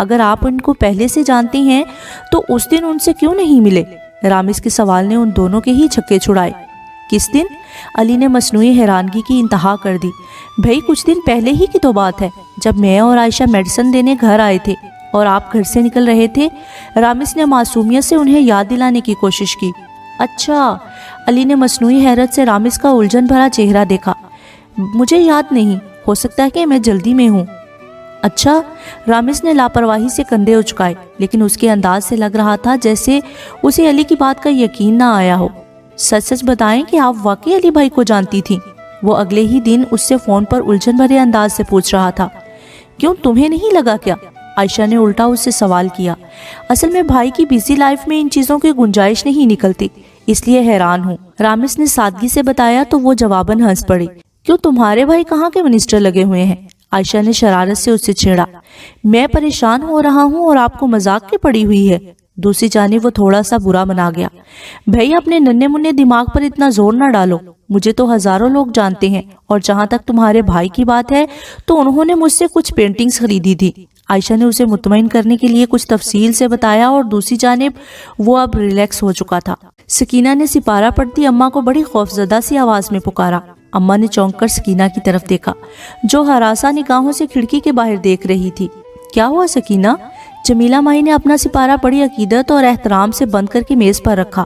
اگر آپ ان کو پہلے سے جانتی ہیں تو اس دن ان سے کیوں نہیں ملے؟ رامز کے سوال نے ان دونوں کے ہی چھکے چھڑائے۔ کس دن؟ علی نے مصنوعی حیرانگی کی انتہا کر دی۔ بھئی کچھ دن پہلے ہی کی تو بات ہے، جب میں اور عائشہ میڈیسن دینے گھر آئے تھے اور آپ گھر سے نکل رہے تھے۔ رامز نے معصومیت سے انہیں یاد دلانے کی کوشش کی۔ اچھا، علی نے مصنوعی حیرت سے رامز کا الجھن بھرا چہرہ دیکھا۔ مجھے یاد نہیں، ہو سکتا ہے کہ میں جلدی میں ہوں۔ اچھا، رامز نے لاپرواہی سے کندھے اچکائے، لیکن اس کے انداز سے لگ رہا تھا جیسے اسے علی کی بات کا یقین نہ آیا ہو۔ سچ سچ بتائیں کہ آپ واقعی علی بھائی کو جانتی تھیں؟ وہ اگلے ہی دن اس سے فون پر الجھن بھرے انداز سے پوچھ رہا تھا۔ کیوں، تمہیں نہیں لگا کیا؟ عائشہ نے الٹا اس سے سوال کیا۔ اصل میں بھائی کی بیزی لائف میں ان چیزوں کی گنجائش نہیں نکلتی، اس لیے حیران ہوں، رامز نے سادگی سے بتایا تو وہ جواباً ہنس پڑی۔ کیوں، تمہارے بھائی کہاں کے منسٹر لگے ہوئے ہیں؟ عائشہ نے شرارت سے اس سے چھیڑا۔ میں پریشان ہو رہا ہوں اور آپ کو مذاق کی پڑی ہوئی ہے۔ دوسری جانب وہ تھوڑا سا برا منا گیا۔ بھائی اپنے ننھے منھے دماغ پر اتنا زور نہ ڈالو، مجھے تو ہزاروں لوگ جانتے ہیں، اور جہاں تک تمہارے بھائی کی بات ہے تو انہوں نے مجھ سے کچھ پینٹنگز خریدی تھی۔ عائشہ نے اسے مطمئن کرنے کے لیے کچھ تفصیل سے بتایا، اور دوسری جانب وہ اب ریلیکس ہو چکا تھا۔ سکینہ نے سپارہ پڑھتی اماں کو بڑی خوفزدہ سی آواز میں پکارا۔ اماں نے چونک کر سکینہ کی طرف دیکھا، جو ہراساں نگاہوں سے کھڑکی کے باہر دیکھ رہی تھی۔ کیا ہوا سکینہ؟ جمیلہ مائی نے اپنا سپارہ بڑی عقیدت اور احترام سے بند کر کے میز پر رکھا۔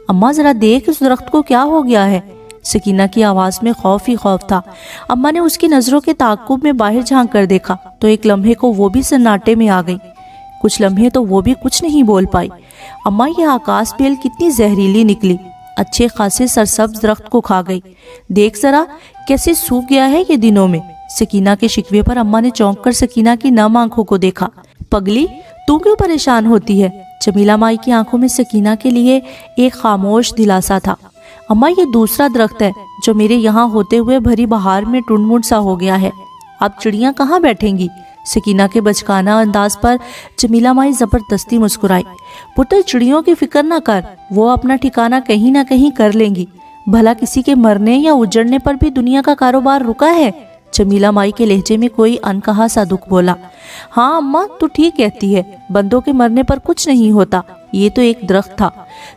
اماں ذرا دیکھ اس درخت کو کیا ہو گیا ہے؟ سکینہ کی آواز میں خوف ہی خوف تھا۔ اماں نے اس کی نظروں کے تعاقب میں باہر جھانک کر دیکھا تو ایک لمحے کو وہ بھی سناٹے میں آ گئی۔ کچھ لمحے تو وہ بھی کچھ نہیں بول پائی۔ اماں، یہ آکاس بیل کتنی زہریلی نکلی، اچھے خاصے سرسبز درخت کو کھا گئی، دیکھ ذرا کیسے سوکھ گیا ہے یہ دنوں میں۔ سکینہ کے شکوے پر اماں نے چونک کر سکینہ کی نم آنکھوں کو دیکھا۔ پگلی، تو کیوں پریشان ہوتی ہے؟ جمیلہ مائی کی آنکھوں میں سکینہ کے لیے ایک خاموش دلاسا تھا۔ اماں، یہ دوسرا درخت ہے جو میرے یہاں ہوتے ہوئے بھری بہار میں ٹنڈ منڈ سا ہو گیا ہے۔ اب چڑیاں کہاں بیٹھیں گی؟ سکینہ کے بچکانہ انداز پر جمیلہ مائی زبردستی مسکرائی۔ پتر، چڑیوں کی فکر نہ کر، وہ اپنا ٹھکانہ کہیں نہ کہیں کر لیں گی۔ بھلا کسی کے مرنے یا اجڑنے پر بھی دنیا کا کاروبار رکا ہے؟ جمیلہ مائی کے لہجے میں کوئی انکہا سا دکھ بولا۔ ہاں اماں، تو ٹھیک کہتی ہے، بندوں کے مرنے پر کچھ نہیں ہوتا، یہ تو ایک درخت تھا۔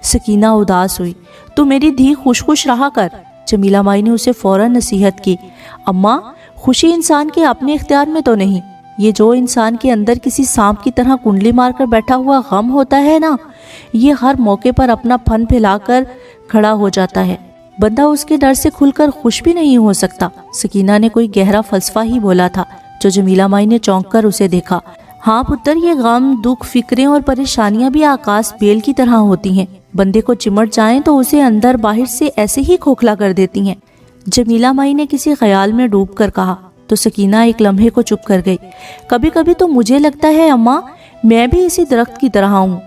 سکینہ اداس ہوئی۔ تو میری دھی خوش خوش رہا کر، جمیلہ مائی نے اسے فوراً نصیحت کی۔ اماں، خوشی انسان کے اپنے اختیار میں تو نہیں، یہ جو انسان کے اندر کسی سانپ کی طرح کنڈلی مار کر بیٹھا ہوا غم ہوتا ہے نا، یہ ہر موقع پر اپنا پھن پھیلا کر کھڑا ہو جاتا ہے، بندہ اس کے ڈر سے کھل کر خوش بھی نہیں ہو سکتا۔ سکینہ نے کوئی گہرا فلسفہ ہی بولا تھا، جو جمیلہ مائی نے چونک کر اسے دیکھا۔ ہاں پتر، یہ غم، دکھ، فکریں اور پریشانیاں بھی آکاس بیل کی طرح ہوتی ہیں، بندے کو چمٹ جائیں تو اسے اندر باہر سے ایسے ہی کھوکھلا کر دیتی ہیں۔ جمیلہ مائی نے کسی خیال میں ڈوب کر کہا تو سکینہ ایک لمحے کو چپ کر گئی۔ کبھی کبھی تو مجھے لگتا ہے اماں، میں بھی اسی درخت کی طرح ہوں،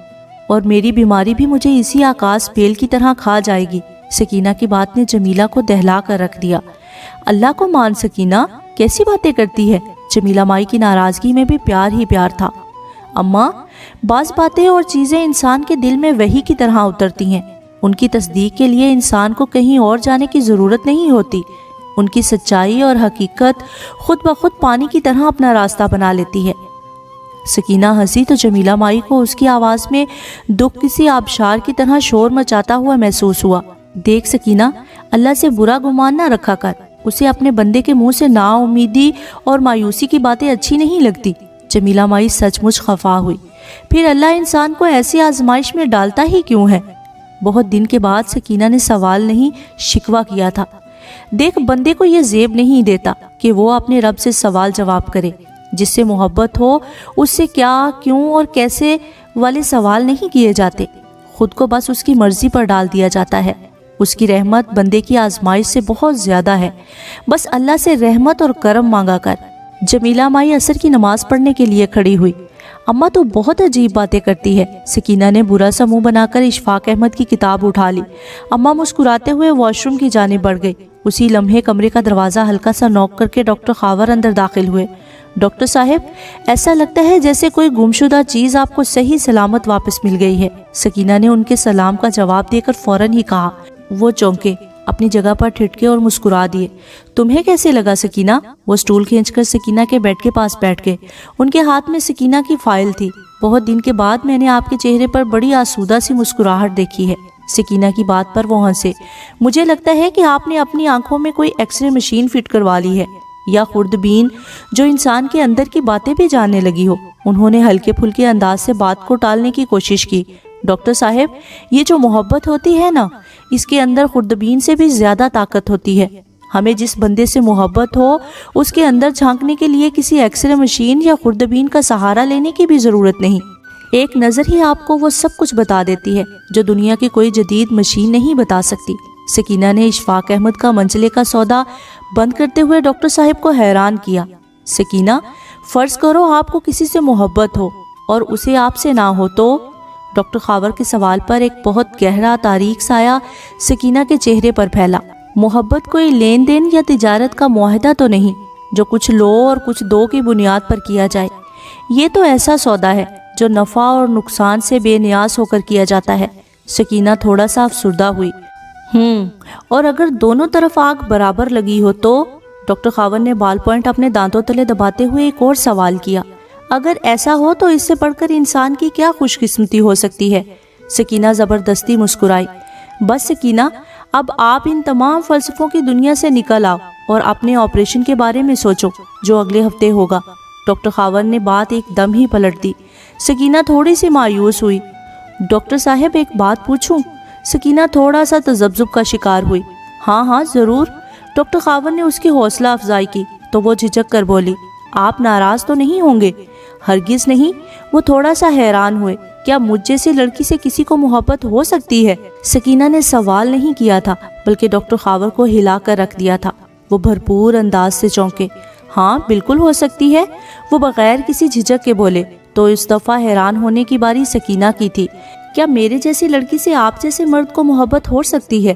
اور میری بیماری بھی مجھے اسی آکاس بیل کی طرح کھا جائے گی۔ سکینہ کی بات نے جمیلہ کو دہلا کر رکھ دیا۔ اللہ کو مان سکینہ، کیسی باتیں کرتی ہے؟ جمیلہ مائی کی ناراضگی میں بھی پیار ہی پیار تھا۔ اماں، بعض باتیں اور چیزیں انسان کے دل میں وحی کی طرح اترتی ہیں، ان کی تصدیق کے لیے انسان کو کہیں اور جانے کی ضرورت نہیں ہوتی، ان کی سچائی اور حقیقت خود بخود پانی کی طرح اپنا راستہ بنا لیتی ہے۔ سکینہ ہنسی تو جمیلہ مائی کو اس کی آواز میں دکھ کسی آبشار کی طرح شور مچاتا ہوا محسوس ہوا۔ دیکھ سکینہ، اللہ سے برا گمان نہ رکھا کر، اسے اپنے بندے کے منہ سے نا امیدی اور مایوسی کی باتیں اچھی نہیں لگتی۔ جمیلہ مائی سچ مچ خفا ہوئی۔ پھر اللہ انسان کو ایسی آزمائش میں ڈالتا ہی کیوں ہے؟ بہت دن کے بعد سکینہ نے سوال نہیں شکوہ کیا تھا۔ دیکھ، بندے کو یہ زیب نہیں دیتا کہ وہ اپنے رب سے سوال جواب کرے۔ جس سے محبت ہو اس سے کیا، کیوں اور کیسے والے سوال نہیں کیے جاتے، خود کو بس اس کی مرضی پر ڈال دیا جاتا ہے۔ اس کی رحمت بندے کی آزمائش سے بہت زیادہ ہے، بس اللہ سے رحمت اور کرم مانگا کر۔ جمیلہ مائی عصر کی نماز پڑھنے کے لیے کھڑی ہوئی۔ اماں تو بہت عجیب باتیں کرتی ہے۔ سکینہ نے برا سا منہ بنا کر اشفاق احمد کی کتاب اٹھا لی۔ اماں مسکراتے ہوئے واش روم کی جانب بڑھ گئی۔ اسی لمحے کمرے کا دروازہ ہلکا سا نوک کر کے ڈاکٹر خاور اندر داخل ہوئے۔ ڈاکٹر صاحب، ایسا لگتا ہے جیسے کوئی گمشدہ چیز آپ کو صحیح سلامت واپس مل گئی ہے۔ سکینہ نے ان کے سلام کا جواب دے کر فوراً ہی کہا۔ وہ چونکے، اپنی جگہ پر ٹھٹکے اور مسکرا دیے۔ تمہیں کیسے لگا سکینہ؟ وہ سٹول کھینچ کر سکینہ کے بیڈ کے پاس بیٹھ گئے۔ ان کے ہاتھ میں سکینہ کی فائل تھی۔ بہت دن کے بعد میں نے آپ کے چہرے پر بڑی آسودہ سی مسکراہٹ دیکھی ہے۔ سکینہ کی بات پر وہ ہنسے۔ مجھے لگتا ہے کہ آپ نے اپنی آنکھوں میں کوئی ایکس رے مشین فٹ کروا لی ہے، یا خوردبین جو انسان کے اندر کی باتیں بھی جاننے لگی ہو۔ انہوں نے ہلکے پھلکے انداز سے بات کو ٹالنے کی کوشش کی۔ ڈاکٹر صاحب، یہ جو محبت ہوتی ہے نا، اس کے اندر خوردبین سے بھی زیادہ طاقت ہوتی ہے۔ ہمیں جس بندے سے محبت ہو اس کے اندر جھانکنے کے لیے کسی ایکس رے مشین یا خوردبین کا سہارا لینے کی بھی ضرورت نہیں۔ ایک نظر ہی آپ کو وہ سب کچھ بتا دیتی ہے جو دنیا کی کوئی جدید مشین نہیں بتا سکتی۔ سکینہ نے اشفاق احمد کا منچلے کا سودا بند کرتے ہوئے ڈاکٹر صاحب کو حیران کیا۔ سکینہ، فرض کرو آپ کو کسی سے محبت ہو اور اسے آپ سے نہ ہو تو؟ ڈاکٹر خاور کے سوال پر ایک بہت گہرا تاریک سایہ سکینہ کے چہرے پر پھیلا۔ محبت کوئی لین دین یا تجارت کا معاہدہ تو نہیں جو کچھ لو اور کچھ دو کی بنیاد پر کیا جائے۔ یہ تو ایسا سودا ہے جو نفع اور نقصان سے بے نیاز ہو کر کیا جاتا ہے۔ سکینہ تھوڑا سا افسردہ ہوئی۔ اور اگر دونوں طرف آگ برابر لگی ہو تو؟ ڈاکٹر خاور نے بال پوائنٹ اپنے دانتوں تلے دباتے ہوئے ایک اور سوال کیا۔ اگر ایسا ہو تو اس سے پڑھ کر انسان کی کیا خوش قسمتی ہو سکتی ہے؟ سکینہ زبردستی مسکرائی۔ بس سکینہ، اب آپ ان تمام فلسفوں کی دنیا سے نکل آؤ اور اپنے آپریشن کے بارے میں سوچو جو اگلے ہفتے ہوگا۔ ڈاکٹر خاور نے بات ایک دم ہی پلٹ دی۔ سکینہ تھوڑی سی مایوس ہوئی۔ ڈاکٹر صاحب، ایک بات پوچھوں؟ سکینہ تھوڑا سا تذبذب کا شکار ہوئی۔ ہاں ضرور۔ ڈاکٹر خاور نے اس کی حوصلہ افزائی کی تو وہ جھجک کر بولی، آپ ناراض تو نہیں ہوں گے؟ ہرگز نہیں۔ وہ تھوڑا سا حیران ہوئے۔ کیا مجھ جیسی لڑکی سے کسی کو محبت ہو سکتی ہے؟ سکینہ نے سوال نہیں کیا تھا بلکہ ڈاکٹر خاور کو ہلا کر رکھ دیا تھا۔ وہ بھرپور انداز سے چونکے۔ ہاں بالکل ہو سکتی ہے، وہ بغیر کسی جھجک کے بولے۔ تو اس دفعہ حیران ہونے کی باری سکینہ کی تھی۔ کیا میرے جیسی لڑکی سے آپ جیسے مرد کو محبت ہو سکتی ہے؟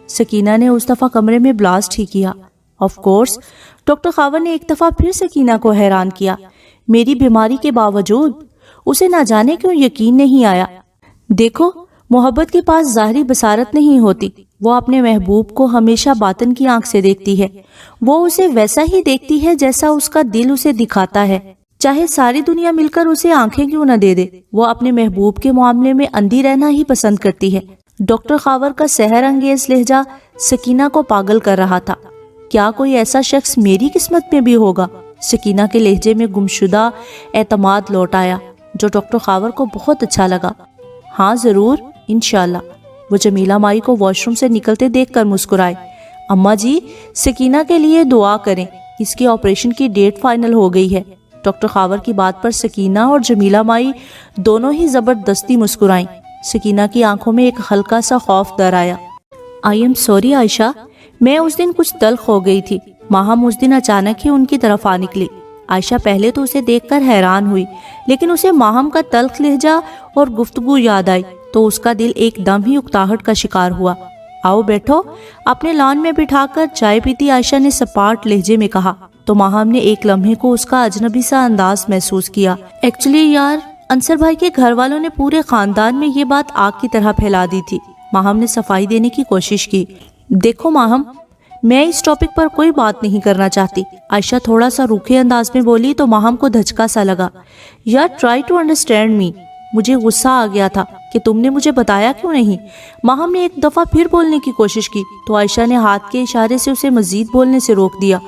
سکینہ نے اس دفعہ کمرے میں بلاسٹ ہی کیا۔ Of course. ڈاکٹر خاور نے ایک دفعہ پھر سکینہ کو حیران کیا۔ میری بیماری کے باوجود؟ اسے نہ جانے کیوں یقین نہیں آیا۔ دیکھو، محبت کے پاس ظاہری بصارت نہیں ہوتی، وہ اپنے محبوب کو ہمیشہ باطن کی آنکھ سے دیکھتی ہے۔ وہ اسے ویسا ہی دیکھتی ہے جیسا اس کا دل اسے دکھاتا ہے، چاہے ساری دنیا مل کر اسے آنکھیں کیوں نہ دے دے۔ وہ اپنے محبوب کے معاملے میں اندھی رہنا ہی پسند کرتی ہے۔ ڈاکٹر خاور کا سحر انگیز لہجہ سکینہ کو پاگل کر رہا تھا۔ کیا کوئی ایسا شخص میری قسمت میں بھی ہوگا؟ سکینہ کے لہجے میں گمشدہ اعتماد لوٹ آیا جو ڈاکٹر خاور کو بہت اچھا لگا۔ ہاں ضرور، انشاءاللہ۔ وہ جمیلہ مائی کو واش روم سے نکلتے دیکھ کر مسکرائے۔ اماں جی، سکینہ کے لیے دعا کریں، اس کی آپریشن کی ڈیٹ فائنل ہو گئی ہے۔ ڈاکٹر خاور کی بات پر سکینہ اور جمیلہ مائی دونوں ہی زبردستی مسکرائیں۔ سکینہ کی آنکھوں میں ایک ہلکا سا خوف در آیا۔ آئی ایم سوری عائشہ، میں اس دن کچھ تلخ ہو گئی تھی۔ ماہم اس دن اچانک ہی ان کی طرف آ نکلی۔ عائشہ پہلے تو اسے دیکھ کر حیران ہوئی، لیکن اسے ماہم کا تلخ لہجہ اور گفتگو یاد آئی تو اس کا دل ایک دم ہی اکتاہٹ کا شکار ہوا۔ آؤ بیٹھو۔ اپنے لان میں بٹھا کر چائے پیتی عائشہ نے سپاٹ لہجے میں کہا تو ماہم نے ایک لمحے کو اس کا اجنبی سا انداز محسوس کیا۔ ایکچولی یار، انصر بھائی کے گھر والوں نے پورے خاندان میں یہ بات آگ کی طرح پھیلا دی تھی۔ ماہم نے صفائی دینے کی کوشش کی۔ دیکھو ماہم، میں اس ٹاپک پر کوئی بات نہیں کرنا چاہتی۔ عائشہ تھوڑا سا روکھے انداز میں بولی تو ماہم کو دھچکا سا لگا۔ یار ٹرائی ٹو انڈرسٹینڈ می۔ مجھے غصہ آ گیا تھا کہ تم نے مجھے بتایا کیوں نہیں۔ ماہم نے ایک دفعہ پھر بولنے کی کوشش کی تو عائشہ نے ہاتھ کے اشارے سے اسے مزید بولنے سے روک دیا۔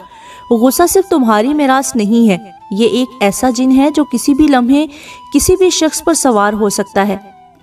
غصہ صرف تمہاری میراث نہیں ہے، یہ ایک ایسا جن ہے جو کسی بھی لمحے کسی بھی شخص پر سوار ہو سکتا ہے۔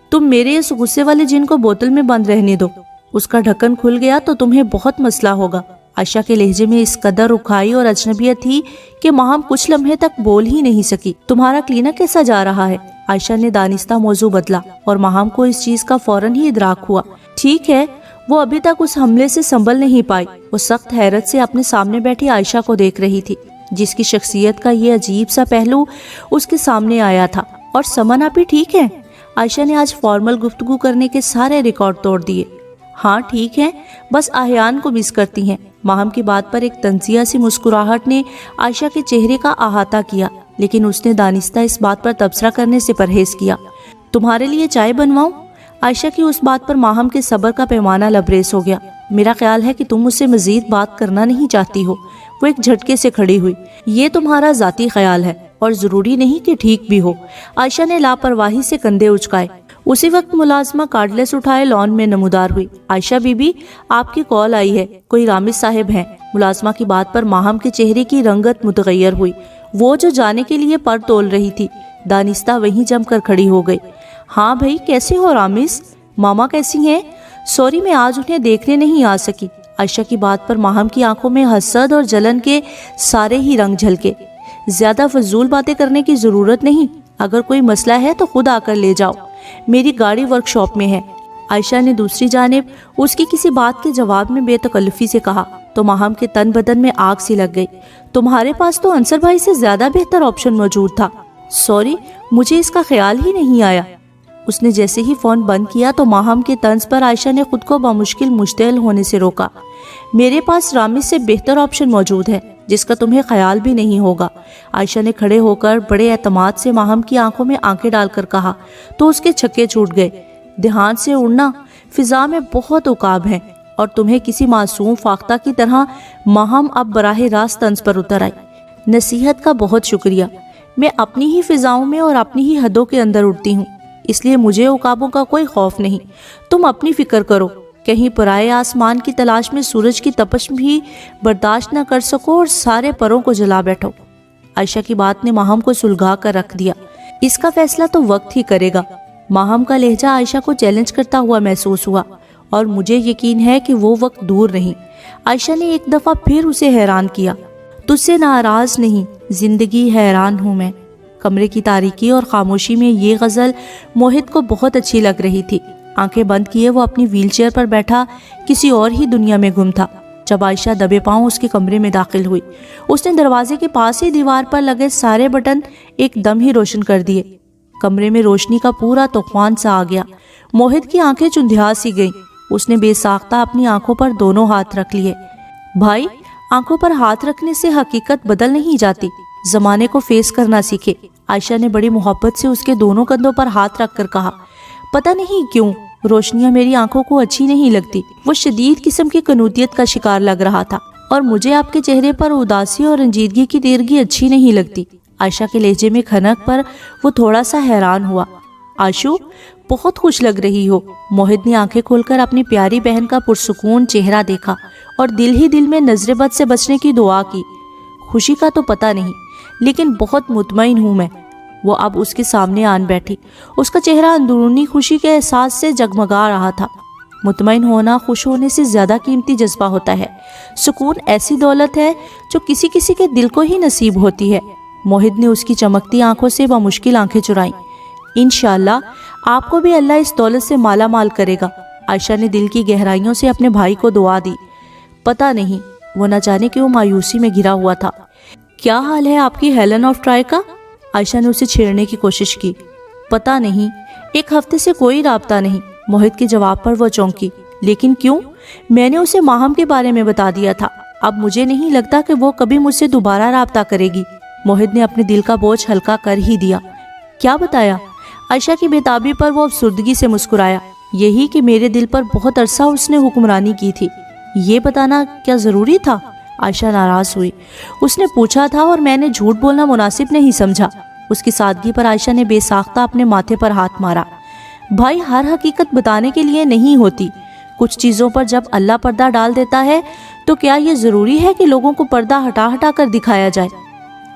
تم میرے اس غصے والے جن کو بوتل میں بند رہنے دو، اس کا ڈھکن کھل گیا تو تمہیں بہت مسئلہ ہوگا۔ عائشہ کے لہجے میں اس قدر رکھائی اور اجنبیت تھی کہ ماہم کچھ لمحے تک بول ہی نہیں سکی۔ تمہارا کلینک کیسا جا رہا ہے؟ عائشہ نے دانستہ موضوع بدلا اور ماہم کو اس چیز کا فوراً ہی ادراک ہوا۔ ٹھیک ہے۔ وہ ابھی تک اس حملے سے سنبھل نہیں پائی۔ وہ سخت حیرت سے اپنے سامنے بیٹھی عائشہ کو دیکھ رہی تھی جس کی شخصیت کا یہ عجیب سا پہلو اس کے سامنے آیا تھا۔ اور سمن آپ بھی ٹھیک ہیں؟ عائشہ نے آج فارمل گفتگو کرنے کے سارے ریکارڈ توڑ دیے۔ ہاں ٹھیک ہیں، بس احیان کو مس کرتی ہیں۔ ماہم کی بات پر ایک تنزیہ سی مسکراہٹ نے عائشہ کے چہرے کا احاطہ کیا، لیکن اس نے دانستہ اس بات پر تبصرہ کرنے سے پرہیز کیا۔ تمہارے لیے چائے بنواؤں؟ عائشہ کی اس بات پر ماہم کے صبر کا پیمانہ لبریز ہو گیا۔ میرا خیال ہے کہ تم مجھ سے مزید بات کرنا نہیں چاہتی ہو۔ وہ ایک جھٹکے سے کھڑی ہوئی۔ یہ تمہارا ذاتی خیال ہے اور ضروری نہیں کہ ٹھیک بھی ہو۔ عائشہ نے لاپرواہی سے کندھے اچکائے۔ اسی وقت ملازمہ کارڈلیس اٹھائے لان میں نمودار ہوئی۔ عائشہ بی بی، آپ کی کال آئی ہے، کوئی رامز صاحب ہیں۔ ملازمہ کی بات پر ماہم کے چہرے کی رنگت متغیر ہوئی۔ وہ جو جانے کے لیے پر تول رہی تھی، دانستہ وہیں جم کر کھڑی ہو گئی۔ ہاں بھائی، کیسے ہو رامز؟ ماما کیسی ہیں؟ سوری، میں آج انہیں دیکھنے نہیں آ سکی۔ عائشہ کی بات پر ماہم کی آنکھوں میں حسد اور جلن کے سارے ہی رنگ جھلکے۔ زیادہ فضول باتیں کرنے کی ضرورت نہیں، اگر کوئی مسئلہ ہے تو خود آ کر لے جاؤ، میری گاڑی ورک شاپ میں ہے۔ عائشہ نے دوسری جانب اس کی کسی بات کے جواب میں بے تکلفی سے کہا تو ماہم کے تن بدن میں آگ سی لگ گئی۔ تمہارے پاس تو انصر بھائی سے زیادہ بہتر آپشن موجود تھا۔ سوری، مجھے اس کا خیال ہی نہیں آیا۔ اس نے جیسے ہی فون بند کیا تو ماہم کے طنز پر عائشہ نے خود کو بمشکل مشتعل ہونے سے روکا۔ میرے پاس رامز سے بہتر آپشن موجود ہے جس کا تمہیں خیال بھی نہیں ہوگا۔ عائشہ نے کھڑے ہو کر بڑے اعتماد سے ماہم کی آنکھوں میں آنکھیں ڈال کر کہا تو اس کے چھکے چھوٹ گئے۔ دھیان سے اڑنا، فضا میں بہت عقاب ہیں اور تمہیں کسی معصوم فاختہ کی طرح۔ ماہم اب براہ راست طنز پر اتر آئی۔ نصیحت کا بہت شکریہ، میں اپنی ہی فضاؤں میں اور اپنی ہی حدوں کے اندر اڑتی ہوں، اس لیے مجھے عقابوں کا کوئی خوف نہیں۔ تم اپنی فکر کرو، کہیں پرائے آسمان کی تلاش میں سورج کی تپش بھی برداشت نہ کر سکو اور سارے پروں کو جلا بیٹھو۔ عائشہ کی بات نے ماہم کو سلگھا کر رکھ دیا۔ اس کا فیصلہ تو وقت ہی کرے گا۔ ماہم کا لہجہ عائشہ کو چیلنج کرتا ہوا محسوس ہوا، اور مجھے یقین ہے کہ وہ وقت دور نہیں۔ عائشہ نے ایک دفعہ پھر اسے حیران کیا۔ تجھ سے ناراض نہیں، زندگی حیران ہوں میں۔ کمرے کی تاریکی اور خاموشی میں یہ غزل موہت کو بہت اچھی لگ رہی تھی۔ آنکھیں بند کیے وہ اپنی ویل چیئر پر بیٹھا کسی اور ہی دنیا میں گم تھا۔ جب عائشہ دبے پاؤں اس کے کمرے میں داخل ہوئی، اس نے دروازے کے پاس ہی دیوار پر لگے سارے بٹن ایک دم ہی روشن کر دیے۔ کمرے میں روشنی کا پورا طوفان سا آ گیا۔ موہت کی آنکھیں چندھیا سی گئیں۔ اس نے بے ساختہ اپنی آنکھوں پر دونوں ہاتھ رکھ لیے۔ بھائی، آنکھوں پر ہاتھ رکھنے سے حقیقت بدل نہیں جاتی، زمانے کو فیس کرنا سیکھے۔ عائشہ نے بڑی محبت سے اس کے دونوں کندھوں پر ہاتھ رکھ کر کہا۔ پتہ نہیں کیوں روشنیاں میری آنکھوں کو اچھی نہیں لگتی۔ وہ شدید قسم کی کنوتیت کا شکار لگ رہا تھا، اور مجھے آپ کے چہرے پر اداسی اور رنجیدگی کی تیرگی اچھی نہیں لگتی۔ عائشہ کے لہجے میں کھنک پر وہ تھوڑا سا حیران ہوا۔ آشو، بہت خوش لگ رہی ہو۔ موہت نے آنکھیں کھول کر اپنی پیاری بہن کا پرسکون چہرہ دیکھا اور دل ہی دل میں نظر بد سے بچنے کی دعا کی۔ خوشی کا تو پتہ نہیں، لیکن بہت مطمئن ہوں میں۔ وہ اب اس کے سامنے آن بیٹھی۔ اس کا چہرہ اندرونی خوشی کے احساس سے جگمگا رہا تھا۔ مطمئن ہونا خوش ہونے سے زیادہ قیمتی جذبہ ہوتا ہے۔ سکون ایسی دولت ہے جو کسی کسی کے دل کو ہی نصیب ہوتی ہے۔ موہت نے اس کی چمکتی آنکھوں سے بمشکل آنکھیں چرائیں۔ انشاءاللہ آپ کو بھی اللہ اس دولت سے مالا مال کرے گا۔ عائشہ نے دل کی گہرائیوں سے اپنے بھائی کو دعا دی۔ پتہ نہیں، وہ نہ جانے کیوں مایوسی میں گھرا ہوا تھا۔ کیا حال ہے آپ کی ہیلن آف ٹرائی کا؟ عائشہ نے اسے چھیڑنے کی کوشش کی۔ پتہ نہیں، ایک ہفتے سے کوئی رابطہ نہیں۔ موہت کے جواب پر وہ چونکی۔ لیکن کیوں؟ میں نے اسے ماہم کے بارے میں بتا دیا تھا۔ اب مجھے نہیں لگتا کہ وہ کبھی مجھ سے دوبارہ رابطہ کرے گی۔ موہت نے اپنے دل کا بوجھ ہلکا کر ہی دیا۔ کیا بتایا؟ عائشہ کی بےتابی پر وہ افسردگی سے مسکرایا۔ یہی کہ میرے دل پر بہت عرصہ اس نے حکمرانی کی تھی۔ یہ بتانا کیا ضروری تھا؟ عائشہ ناراض ہوئی۔ اس نے پوچھا تھا اور میں نے جھوٹ بولنا مناسب نہیں سمجھا۔ اس کی سادگی پر عائشہ نے بے ساختہ اپنے ماتھے پر ہاتھ مارا۔ بھائی، ہر حقیقت بتانے کے لیے نہیں ہوتی۔ کچھ چیزوں پر جب اللہ پردہ ڈال دیتا ہے تو کیا یہ ضروری ہے کہ لوگوں کو پردہ ہٹا ہٹا کر دکھایا جائے؟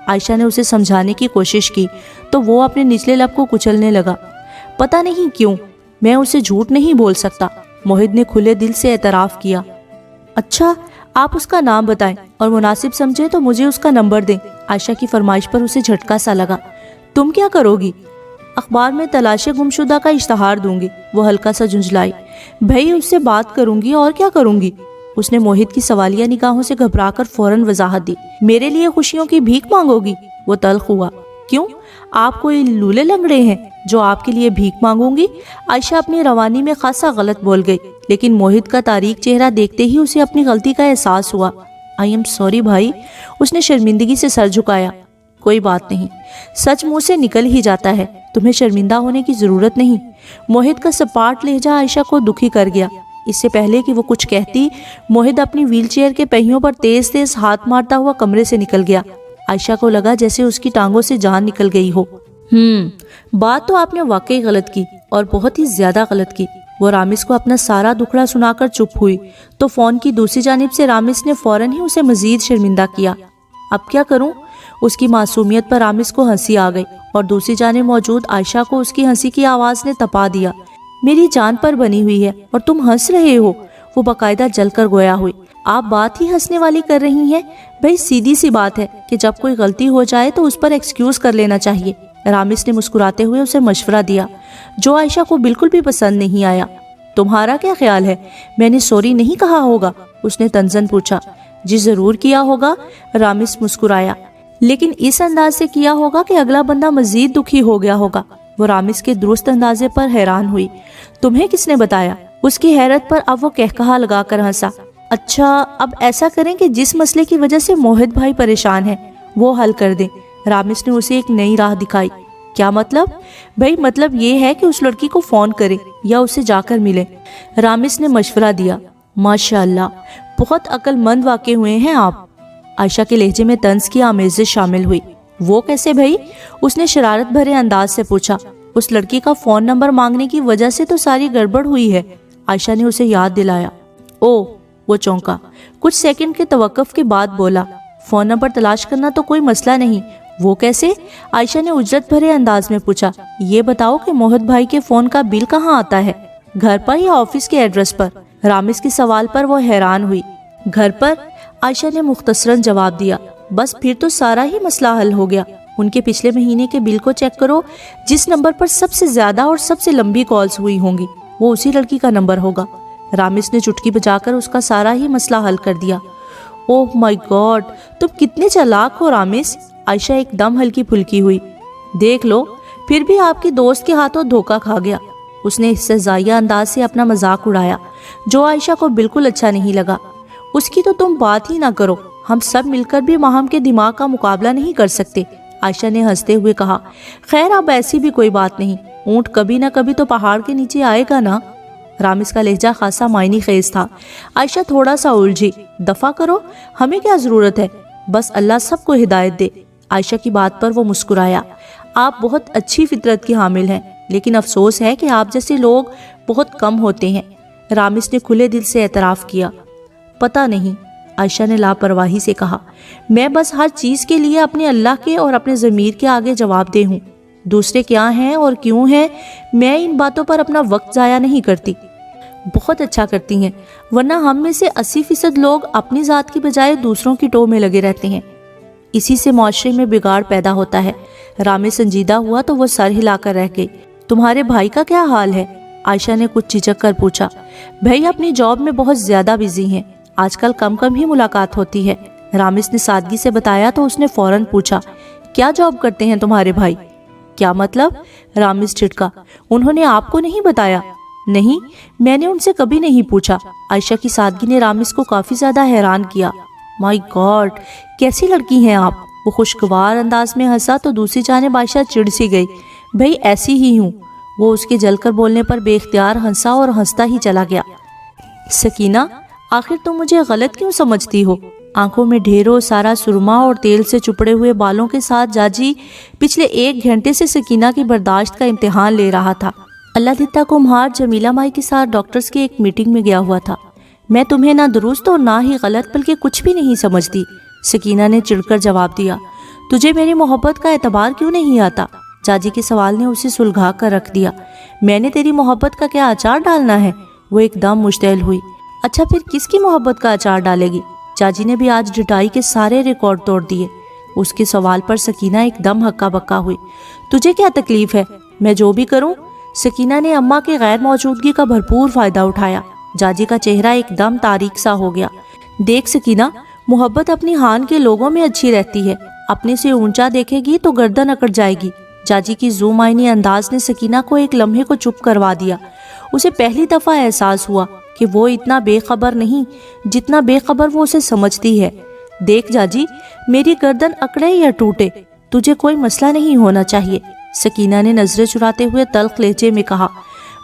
عائشہ نے اسے سمجھانے کی کوشش کی تو وہ اپنے نچلے لب کو کچلنے لگا۔ پتہ نہیں کیوں میں اسے جھوٹ نہیں بول سکتا۔ موہت نے کھلے دل سے اعتراف کیا۔ اچھا، آپ اس کا نام بتائیں اور مناسب سمجھیں تو مجھے اس کا نمبر دیں۔ عائشہ کی فرمائش پر اسے جھٹکا سا لگا۔ تم کیا کرو گی؟ اخبار میں تلاش گمشدہ کا اشتہار دوں گی۔ وہ ہلکا سا جھنجھلائی۔ بھائی، اس سے بات کروں گی اور کیا کروں گی؟ اس نے موہت کی سوالیہ نگاہوں سے گھبرا کر فوراً وضاحت دی۔ میرے لیے خوشیوں کی بھیک مانگو گی؟ وہ تلخ ہوا۔ کیوں؟ آپ کوئی لولے لنگڑے ہیں جو آپ کے لیے بھیک مانگوں گی؟ عائشہ اپنی روانی میں خاصا غلط بول گئی، لیکن موہت کا تاریک چہرہ دیکھتے ہی اسے اپنی غلطی کا احساس ہوا۔ آئی ایم سوری بھائی، اس نے شرمندگی سے سر جھکایا۔ کوئی بات نہیں، سچ منہ سے نکل ہی جاتا ہے، تمہیں شرمندہ ہونے کی ضرورت نہیں۔ موہت کا سپاٹ لہجہ عائشہ کو دکھی کر گیا۔ اس سے پہلے کہ وہ کچھ کہتی، موہد اپنی ویل چیئر کے پہیوں پر تیز تیز ہاتھ مارتا ہوا کمرے سے نکل گیا۔ عائشہ کو لگا جیسے اس کی ٹانگوں سے جان نکل گئی ہو۔ بات تو آپ نے واقعی غلط کی، اور بہت ہی زیادہ غلط کی۔ وہ رامز کو اپنا سارا دکھڑا سنا کر چپ ہوئی تو فون کی دوسری جانب سے رامز نے فوراً ہی اسے مزید شرمندہ کیا۔ اب کیا کروں؟ اس کی معصومیت پر رامز کو ہنسی آ گئی، اور دوسری جانب موجود عائشہ کو اس کی ہنسی کی آواز نے تپا دیا۔ میری جان پر بنی ہوئی ہے اور تم ہنس رہے ہو؟ وہ باقاعدہ جل کر گویا ہوئی۔ آپ بات ہی ہنسنے والی کر رہی ہیں؟ بھئی سیدھی سی بات ہے کہ جب کوئی غلطی ہو جائے تو اس پر ایکسکیوز کر لینا چاہیے۔ رامز نے مسکراتے ہوئے اسے مشورہ دیا، جو عائشہ کو بالکل بھی پسند نہیں آیا۔ تمہارا کیا خیال ہے، میں نے سوری نہیں کہا ہوگا؟ اس نے تنزن پوچھا۔ جی ضرور کیا ہوگا، رامز مسکرایا، لیکن اس انداز سے کیا ہوگا کہ اگلا بندہ مزید دکھی ہو گیا ہوگا۔ وہ رامز کے درست اندازے پر حیران ہوئی۔ تمہیں کس نے بتایا؟ اس کی حیرت پر اب وہ کہکہا لگا کر ہنسا۔ اچھا اب ایسا کریں کہ جس مسئلے کی وجہ سے موہد بھائی پریشان ہیں وہ حل کر دیں۔ رامز نے اسے ایک نئی راہ دکھائی۔ کیا مطلب؟ بھائی مطلب یہ ہے کہ اس لڑکی کو فون کریں یا اسے جا کر ملیں۔ رامز نے مشورہ دیا۔ ماشاءاللہ، بہت عقل مند واقع ہوئے ہیں آپ۔ عائشہ کے لہجے میں طنز کی آمیزش شامل ہوئی۔ وہ کیسے بھائی؟ اس نے شرارت بھرے انداز سے پوچھا۔ اس لڑکی کا فون نمبر مانگنے کی وجہ سے تو ساری گڑبڑ ہوئی ہے، عائشہ نے اسے یاد دلایا۔ وہ چونکا، کچھ سیکنڈ کے توقف کے بعد بولا، فون نمبر تلاش کرنا تو کوئی مسئلہ نہیں۔ وہ کیسے؟ عائشہ نے اجرت بھرے انداز میں پوچھا۔ یہ بتاؤ کہ موہد بھائی کے فون کا بل کہاں آتا ہے، گھر پر یا آفس کے ایڈریس پر؟ رامز کے سوال پر وہ حیران ہوئی۔ گھر پر، عائشہ نے مختصراً جواب دیا۔ بس پھر تو سارا ہی مسئلہ حل ہو گیا۔ ان کے پچھلے مہینے کے بل کو چیک کرو، جس نمبر پر سب سے زیادہ اور سب سے لمبی کالز ہوئی ہوں گی وہ اسی لڑکی کا نمبر ہوگا۔ رامز نے چٹکی بجا کر اس کا سارا ہی مسئلہ حل کر دیا۔ اوہ مائی گاڈ، تم کتنے چالاک ہو رامز، عائشہ ایک دم ہلکی پھلکی ہوئی۔ دیکھ لو، پھر بھی آپ کی دوست کے ہاتھوں دھوکہ کھا گیا۔ اس نے استہزائیہ انداز سے اپنا مذاق اڑایا، جو عائشہ کو بالکل اچھا نہیں لگا۔ اس کی تو تم بات ہی نہ کرو، ہم سب مل کر بھی ماہم کے دماغ کا مقابلہ نہیں کر سکتے، عائشہ نے ہنستے ہوئے کہا۔ خیر اب ایسی بھی کوئی بات نہیں، اونٹ کبھی نہ کبھی تو پہاڑ کے نیچے آئے گا نا۔ رامز کا لہجہ خاصا معنی خیز تھا۔ عائشہ تھوڑا سا الجھی۔ دفع کرو، ہمیں کیا ضرورت ہے، بس اللہ سب کو ہدایت دے۔ عائشہ کی بات پر وہ مسکرایا۔ آپ بہت اچھی فطرت کی حامل ہیں، لیکن افسوس ہے کہ آپ جیسے لوگ بہت کم ہوتے ہیں، رامز نے کھلے دل سے اعتراف کیا۔ پتہ نہیں، عائشہ نے لاپرواہی سے کہا، میں بس ہر چیز کے لیے اپنے اللہ کے اور اپنے ضمیر کے آگے جواب دہ ہوں۔ دوسرے کیا ہیں اور کیوں ہیں، میں ان باتوں پر اپنا وقت ضائع نہیں کرتی۔ بہت اچھا کرتی ہیں، ورنہ ہم میں سے 80% لوگ اپنی ذات کی بجائے دوسروں کی ٹو میں لگے رہتے ہیں، اسی سے معاشرے میں بگاڑ پیدا ہوتا ہے۔ رامز سنجیدہ ہوا تو وہ سر ہلا کر رہ گئی۔ تمہارے بھائی کا کیا حال ہے، عائشہ نے کچھ جھجک کر پوچھا۔ بھائی اپنی جاب میں بہت زیادہ بزی ہیں، آج کل کم ہی ملاقات ہوتی ہے، رامز نے سادگی سے بتایا تو اس نے فوراً پوچھا، کیا جاب کرتے ہیں تمہارے بھائی؟ کیا مطلب؟ رامز چٹکا۔ انہوں نے آپ کو نہیں بتایا؟ نہیں، میں نے ان سے کبھی نہیں پوچھا۔ عائشہ کی سادگی نے رامز کو کافی زیادہ حیران کیا۔ مائی گاڈ، کیسی لڑکی ہیں آپ، وہ خوشگوار انداز میں ہنسا تو دوسری جانب عائشہ چڑ سی گئی۔ بھئی ایسی ہی ہوں، وہ اس کے جل کر بولنے پر بے اختیار ہنسا اور ہنستا ہی چلا گیا۔ سکینہ، آخر تم مجھے غلط کیوں سمجھتی ہو؟ آنکھوں میں ڈھیروں سارا سرما اور تیل سے چپڑے ہوئے بالوں کے ساتھ جاجی پچھلے 1 گھنٹے سے سکینہ کی برداشت کا امتحان لے رہا تھا۔ اللہ دیتا کمہار جمیلہ مائی کے ساتھ ڈاکٹرز کی ایک میٹنگ میں گیا ہوا تھا۔ میں تمہیں نہ درست اور نہ ہی غلط بلکہ کچھ بھی نہیں سمجھتی، سکینہ نے چڑھ کر جواب دیا۔ تجھے میری محبت کا اعتبار کیوں نہیں آتا؟ جاجی کے سوال نے اسے سلگھا کر رکھ دیا۔ میں نے تیری محبت کا کیا اچار ڈالنا ہے؟ وہ ایک دم مشتعل ہوئی۔ اچھا پھر کس کی محبت کا اچار ڈالے گی؟ جاجی نے بھی آج ڈٹائی کے سارے ریکارڈ توڑ دیے۔ اس کے سوال پر سکینہ ایک دم ہکا بکا ہوئی۔ تجھے کیا تکلیف ہے، میں جو بھی کروں؟ سکینہ نے اماں کے غیر موجودگی کا بھرپور فائدہ اٹھایا۔ جاجی کا چہرہ ایک دم تاریک سا ہو گیا۔ دیکھ سکینہ، محبت اپنی ہان کے لوگوں میں اچھی رہتی ہے، اپنے سے اونچا دیکھے گی تو گردن اکڑ جائے گی۔ جاجی کی زوم آئینی انداز نے سکینہ کو ایک لمحے کو چپ کروا دیا۔ اسے پہلی دفعہ احساس ہوا کہ وہ اتنا بے خبر نہیں جتنا بے خبر وہ اسے سمجھتی ہے۔ دیکھ جاجی، میری گردن اکڑے یا ٹوٹے تجھے کوئی مسئلہ نہیں ہونا چاہیے، سکینہ نے نظریں چراتے ہوئے تلخ لہجے میں کہا۔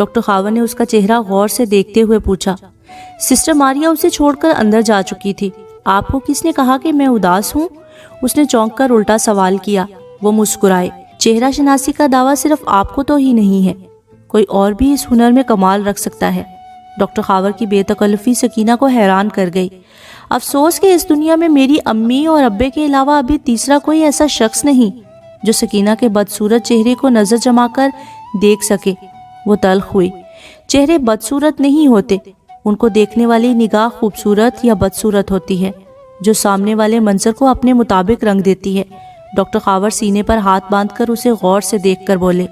ڈاکٹر خاور نے اس کا چہرہ غور سے دیکھتے ہوئے پوچھا۔ سسٹر ماریا اسے چھوڑ کر اندر جا چکی تھی۔ آپ کو کس نے کہا کہ میں اداس ہوں؟ اس نے چونک کر الٹا سوال کیا۔ وہ مسکرائے۔ چہرہ شناسی کا دعویٰ صرف آپ کو تو ہی نہیں ہے، کوئی اور بھی اس ہنر میں کمال رکھ سکتا ہے۔ ڈاکٹر خاور کی بے تکلفی سکینہ کو حیران کر گئی۔ افسوس کہ اس دنیا میں میری امی اور ابے کے علاوہ ابھی تیسرا کوئی ایسا شخص نہیں جو سکینہ کے بدصورت چہرے کو نظر جما کر دیکھ سکے۔ وہ تلخ ہوئی۔ چہرے بدصورت نہیں ہوتے، ان کو دیکھنے والی نگاہ خوبصورت یا بدصورت ہوتی ہے، جو سامنے والے منظر کو اپنے مطابق رنگ دیتی ہے۔ ڈاکٹر خاور سینے پر ہاتھ باندھ کر اسے غور سے دیکھ کر بولے۔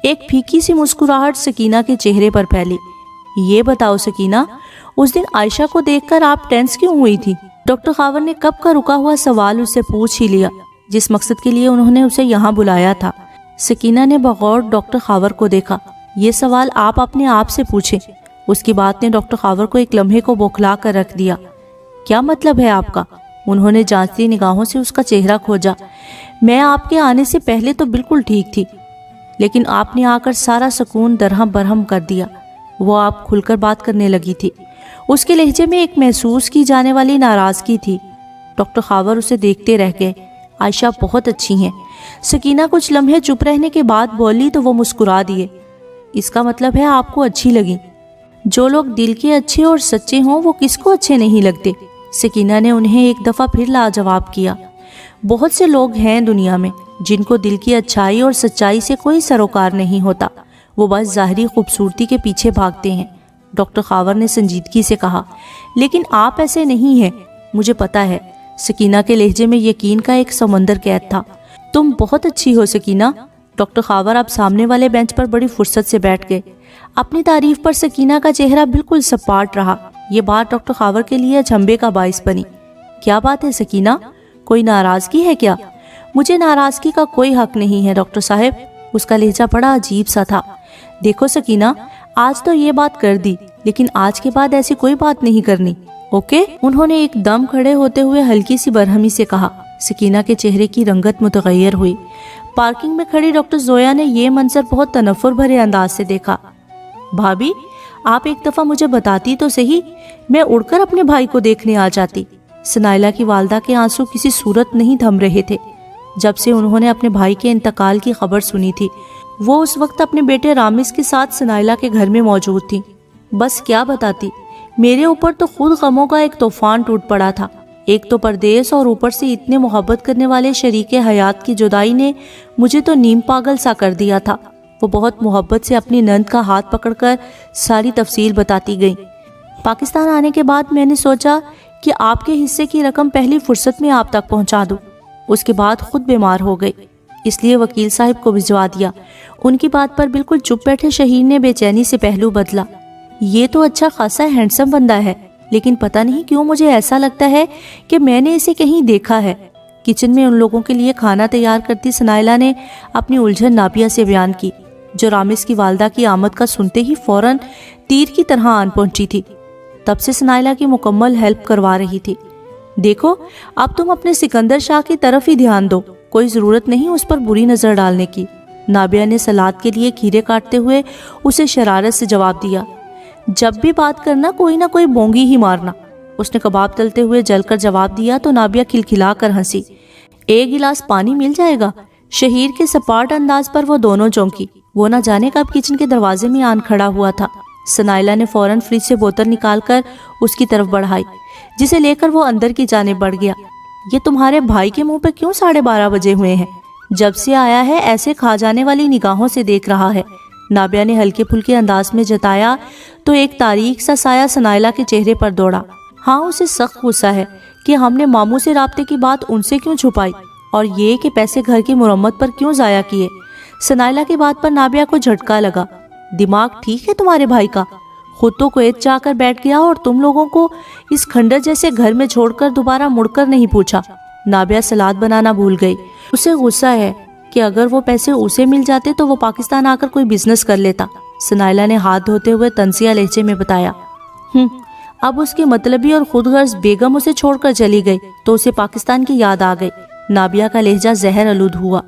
ایک پھیکی سی مسکراہٹ سکینہ کے چہرے پر پھیلی۔ یہ بتاؤ سکینہ، اس دن عائشہ کو دیکھ کر آپ ٹینس کیوں ہوئی تھی؟ ڈاکٹر خاور نے کب کا رکا ہوا سوال اس سے پوچھ ہی لیا جس مقصد کے لیے انہوں نے اسے یہاں بلایا تھا۔ سکینہ نے بغور ڈاکٹر خاور کو دیکھا۔ یہ سوال آپ اپنے آپ سے پوچھیں۔ اس کی بات نے ڈاکٹر خاور کو ایک لمحے کو بوکھلا کر رکھ دیا۔ کیا مطلب ہے آپ کا؟ انہوں نے جانچتی نگاہوں سے اس کا چہرہ کھوجا۔ میں آپ کے آنے سے پہلے تو بالکل ٹھیک تھی، لیکن آپ نے آ کر سارا سکون درہم برہم کر دیا۔ وہ آپ کھل کر بات کرنے لگی تھی۔ اس کے لہجے میں ایک محسوس کی جانے والی ناراضگی تھی۔ ڈاکٹر خاور اسے دیکھتے رہ گئے۔ عائشہ بہت اچھی ہیں۔ سکینہ کچھ لمحے چپ رہنے کے بعد بولی تو وہ مسکرا دیے۔ اس کا مطلب ہے آپ کو اچھی لگی۔ جو لوگ دل کے اچھے اور سچے ہوں وہ کس کو اچھے نہیں لگتے؟ سکینہ نے انہیں ایک دفعہ پھر لاجواب کیا۔ بہت سے لوگ ہیں دنیا میں جن کو دل کی اچھائی اور سچائی سے کوئی سروکار نہیں ہوتا، وہ بس ظاہری خوبصورتی کے پیچھے بھاگتے ہیں۔ ڈاکٹر خاور نے سنجیدگی سے کہا۔ لیکن آپ ایسے نہیں ہیں، مجھے پتا ہے۔ سکینہ کے لہجے میں یقین کا ایک سمندر قید تھا۔ تم بہت اچھی ہو سکینہ۔ ڈاکٹر خاور اب سامنے والے بینچ پر بڑی فرصت سے بیٹھ گئے۔ اپنی تعریف پر سکینہ کا چہرہ بالکل سپاٹ رہا۔ یہ بات ڈاکٹر خاور کے لیے اچنبھے کا باعث بنی۔ کیا بات ہے سکینہ؟ کوئی ناراضگی ہے کیا؟ مجھے ناراضگی کا کوئی حق نہیں ہے ڈاکٹر صاحب۔ اس کا لہجہ بڑا عجیب سا تھا۔ دیکھو سکینہ، آج تو یہ بات کر دی، لیکن آج کے بعد ایسی کوئی بات نہیں کرنی، اوکے؟ انہوں نے ایک دم کھڑے ہوتے ہوئے ہلکی سی برہمی سے کہا۔ سکینہ کے چہرے کی رنگت متغیر ہوئی۔ پارکنگ میں کھڑی ڈاکٹر زویا نے یہ منظر بہت تنفر بھرے انداز سے دیکھا۔ بھابی، آپ ایک دفعہ مجھے بتاتی تو صحیح، میں اڑ کر اپنے بھائی کو دیکھنے آ جاتی۔ سنائلہ کی والدہ کے آنسو کسی صورت نہیں تھم رہے تھے۔ جب سے انہوں نے اپنے بھائی کے انتقال کی خبر سنی تھی، وہ اس وقت اپنے بیٹے رامز کے ساتھ سنائلہ کے گھر میں موجود تھی۔ بس کیا بتاتی، میرے اوپر تو خود غموں کا ایک طوفان ٹوٹ پڑا تھا۔ ایک تو پردیس اور اوپر سے اتنے محبت کرنے والے شریک حیات کی جدائی نے مجھے تو نیم پاگل سا کر دیا تھا۔ وہ بہت محبت سے اپنی نند کا ہاتھ پکڑ کر ساری تفصیل بتاتی گئی۔ پاکستان آنے کے بعد میں نے سوچا کہ آپ کے حصے کی رقم پہلی فرصت میں آپ تک پہنچا دوں۔ اس کے بعد خود بیمار ہو گئی، اس لیے وکیل صاحب کو بھجوا دیا۔ ان کی بات پر بالکل چپ بیٹھے شہین نے بے چینی سے پہلو بدلا۔ یہ تو اچھا خاصا ہینڈسم بندہ ہے، لیکن پتہ نہیں کیوں مجھے ایسا لگتا ہے کہ میں نے اسے کہیں دیکھا ہے۔ کچن میں ان لوگوں کے لیے کھانا تیار کرتی سنائلہ نے اپنی الجھن نابیہ سے بیان کی، جو رامز کی والدہ کی آمد کا سنتے ہی فوراً تیر کی طرح آن پہنچی تھی۔ تب سے سنائلہ کی مکمل ہیلپ کروا رہی تھی۔ دیکھو، اب تم اپنے سکندر شاہ کی طرف ہی دھیان دو، کوئی ضرورت نہیں اس پر بری نظر ڈالنے کی۔ نابیہ نے سلاد کے لیے کھیرے کاٹتے ہوئے اسے شرارت سے جواب دیا۔ جب بھی بات کرنا کوئی نہ کوئی بونگی ہی مارنا۔ اس نے کباب تلتے ہوئے جل کر جواب دیا تو نابیہ کھلکھلا کر ہنسی۔ ایک گلاس پانی مل جائے گا؟ شہیر کے سپاٹ انداز پر وہ دونوں چونکی۔ وہ نہ جانے کب کچن کے دروازے میں آن کھڑا ہوا تھا۔ سنائلہ نے فوراً فریج سے بوتل نکال کر اس کی طرف بڑھائی، جسے لے کر وہ اندر کی جانب بڑھ گیا۔ یہ تمہارے بھائی کے منہ پہ کیوں 12:30 بجے ہوئے ہیں؟ جب سے آیا ہے ایسے کھا جانے والی نگاہوں سے دیکھ رہا ہے، نابیہ نے ہلکے پھلکے انداز میں جتایا تو ایک تاریک سا سایہ سنائلہ کے چہرے پر دوڑا۔ ہاں، اسے سخت غصہ ہے کہ ہم نے ماموں سے رابطے کی بات ان سے کیوں چھپائی، اور یہ کہ پیسے گھر کی مرمت پر کیوں ضائع کیے۔ سنائلہ کی بات پر نابیہ کو جھٹکا لگا۔ دماغ ٹھیک ہے تمہارے بھائی کا؟ خود تو کویت جا کر بیٹھ گیا اور تم لوگوں کو اس کھنڈر جیسے گھر میں چھوڑ کر دوبارہ مڑ کر نہیں پوچھا۔ نابیہ سلاد بنانا بھول گئی۔ اسے غصہ ہے کہ اگر وہ پیسے اسے مل جاتے تو وہ پاکستان آ کر کوئی بزنس کر لیتا۔ سنائلہ نے ہاتھ دھوتے ہوئے طنزیہ لہجے میں بتایا۔ اب اس کی مطلبی اور خود غرض بیگم اسے چھوڑ کر چلی گئی تو اسے پاکستان کی یاد آ گئی۔ نابیہ کا لہجہ زہر آلود ہوا۔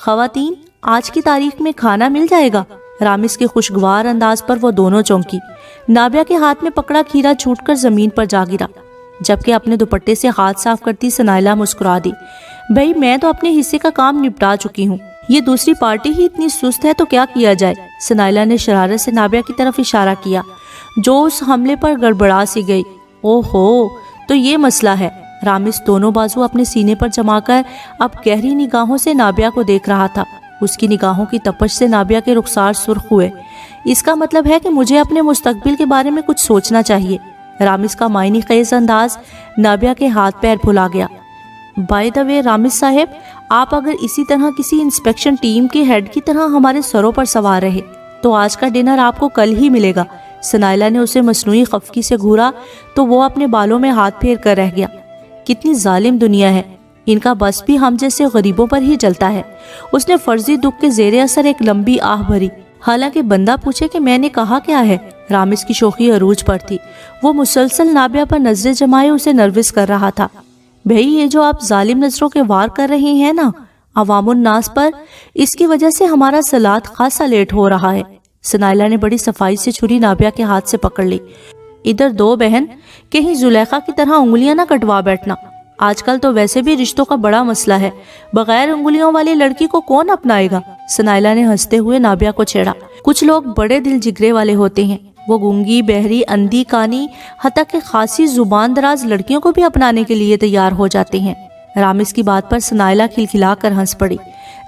خواتین، آج کی تاریخ میں کھانا مل جائے گا؟ رامز کے خوشگوار انداز پر وہ دونوں چونکی۔ نابیہ کے ہاتھ میں پکڑا کھیرا چھوٹ کر زمین پر جا گرا، جبکہ اپنے دوپٹے سے ہاتھ صاف کرتی سنائلہ مسکرا دی۔ بھائی میں تو اپنے حصے کا کام نپٹا چکی ہوں، یہ دوسری پارٹی ہی اتنی سست ہے تو کیا کیا جائے؟ سنائلہ نے شرارت سے نابیہ کی طرف اشارہ کیا، جو اس حملے پر گڑبڑا سی گئی۔ او ہو، تو یہ مسئلہ ہے۔ رامز دونوں بازو اپنے سینے پر جما کر اب گہری نگاہوں سے نابیہ کو دیکھ رہا تھا۔ اس کی نگاہوں کی تپش سے نابیہ کے رخسار سرخ ہوئے۔ اس کا مطلب ہے کہ مجھے اپنے مستقبل کے بارے میں کچھ سوچنا چاہیے۔ رامز کا معنی خیز انداز نابیہ کے ہاتھ پیر پھلا گیا۔ بائی دا وے رامز صاحب، آپ اگر اسی طرح کسی انسپیکشن ٹیم کے ہیڈ کی طرح ہمارے سروں پر سوار رہے تو آج کا ڈنر آپ کو کل ہی ملے گا۔ سنائلہ نے اسے مصنوعی خفگی سے گھورا تو وہ اپنے بالوں میں ہاتھ پھیر کر رہ گیا۔ کتنی ظالم دنیا ہے، ان کا بس بھی ہم جیسے غریبوں پر ہی چلتا ہے۔ اس نے فرضی دکھ کے زیر اثر ایک لمبی آہ بھری۔ حالانکہ بندہ پوچھے کہ میں نے کہا کیا ہے؟ رامز کی شوخی عروج پر تھی۔ وہ مسلسل نابیہ پر نظریں جمائے اسے نروس کر رہا تھا۔ بھئی یہ جو آپ ظالم نظروں کے وار کر رہے ہیں نا عوام الناس پر، اس کی وجہ سے ہمارا سلاد خاصا لیٹ ہو رہا ہے۔ سنائلہ نے بڑی صفائی سے چھری نابیہ کے ہاتھ سے پکڑ لی۔ ادھر دو بہن، کہیں زلیخا کی طرح انگلیاں نہ کٹوا بیٹھنا۔ آج کل تو ویسے بھی رشتوں کا بڑا مسئلہ ہے، بغیر انگلیوں والی لڑکی کو کون اپنائے گا؟ سنائلہ نے ہنستے ہوئے نابیہ کو چھیڑا۔ کچھ لوگ بڑے دل جگرے والے ہوتے ہیں، وہ گونگی، بہری، اندھی، کانی، حتیٰ کہ خاصی زبان دراز لڑکیوں کو بھی اپنانے کے لیے تیار ہو جاتے ہیں۔ رامز کی بات پر سنائلہ کھلکھلا کر ہنس پڑی،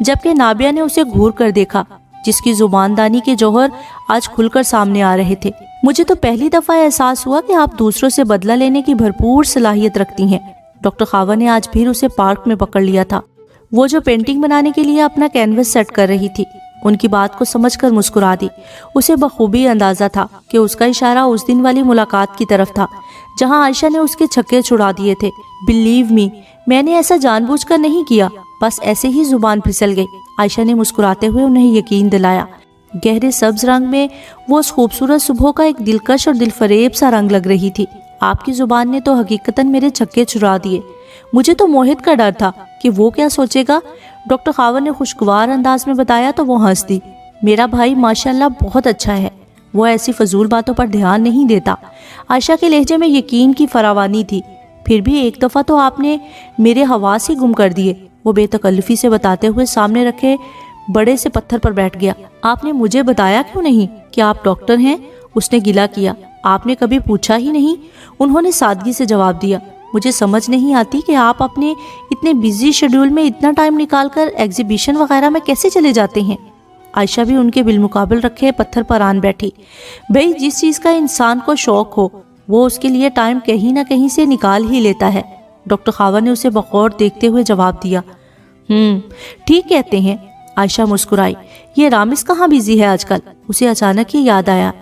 جبکہ نابیہ نے اسے گھور کر دیکھا، جس کی زبان دانی کے جوہر آج کھل کر سامنے آ رہے تھے۔ مجھے تو پہلی دفعہ احساس ہوا کہ آپ دوسروں سے بدلہ لینے کی بھرپور صلاحیت رکھتی ہیں۔ ڈاکٹر خاور نے آج پھر اسے پارک میں پکڑ لیا تھا، وہ جو پینٹنگ بنانے کے لیے اپنا کینوس سیٹ کر رہی تھی۔ ان کی بات کو سمجھ کر مسکرا دی۔ اسے بخوبی اندازہ تھا کہ اس کا اشارہ اس دن والی ملاقات کی طرف تھا جہاں عائشہ نے اس کے چھکے چھڑا دیے تھے۔ بلیو می، میں نے ایسا جان بوجھ کر نہیں کیا، بس ایسے ہی زبان پھسل گئی، عائشہ نے مسکراتے ہوئے انہیں یقین دلایا۔ گہرے سبز رنگ میں وہ اس خوبصورت صبح کا ایک دلکش اور دل فریب سا رنگ لگ رہی تھی۔ آپ کی زبان نے تو حقیقتاً میرے چھکے چھڑا دیے۔ مجھے تو موہت کا ڈر تھا کہ وہ کیا سوچے گا۔ ڈاکٹر خاور نے خوشگوار انداز میں بتایا تو وہ ہنس دی۔ میرا بھائی ماشاءاللہ بہت اچھا ہے، وہ ایسی فضول باتوں پر دھیان نہیں دیتا۔ عائشہ کے لہجے میں یقین کی فراوانی تھی۔ پھر بھی ایک دفعہ تو آپ نے میرے حواس ہی گم کر دیے، وہ بے تکلفی سے بتاتے ہوئے سامنے رکھے بڑے سے پتھر پر بیٹھ گیا۔ آپ نے مجھے بتایا کیوں نہیں کہ آپ ڈاکٹر ہیں؟ اس نے گلہ کیا۔ آپ نے کبھی پوچھا ہی نہیں، انہوں نے سادگی سے جواب دیا۔ مجھے سمجھ نہیں آتی کہ آپ اپنے اتنے بیزی شیڈول میں اتنا ٹائم نکال کر ایگزیبیشن وغیرہ میں کیسے چلے جاتے ہیں۔ عائشہ بھی ان کے بالمقابل رکھے پتھر پر آن بیٹھی۔ بھئی جس چیز کا انسان کو شوق ہو وہ اس کے لیے ٹائم کہیں نہ کہیں سے نکال ہی لیتا ہے۔ ڈاکٹر خاور نے اسے بغور دیکھتے ہوئے جواب دیا۔ ٹھیک کہتے ہیں۔ عائشہ مسکرائی۔ یہ رامز کہاں بیزی ہے آج کل؟ اسے اچانک ہی یاد آیا،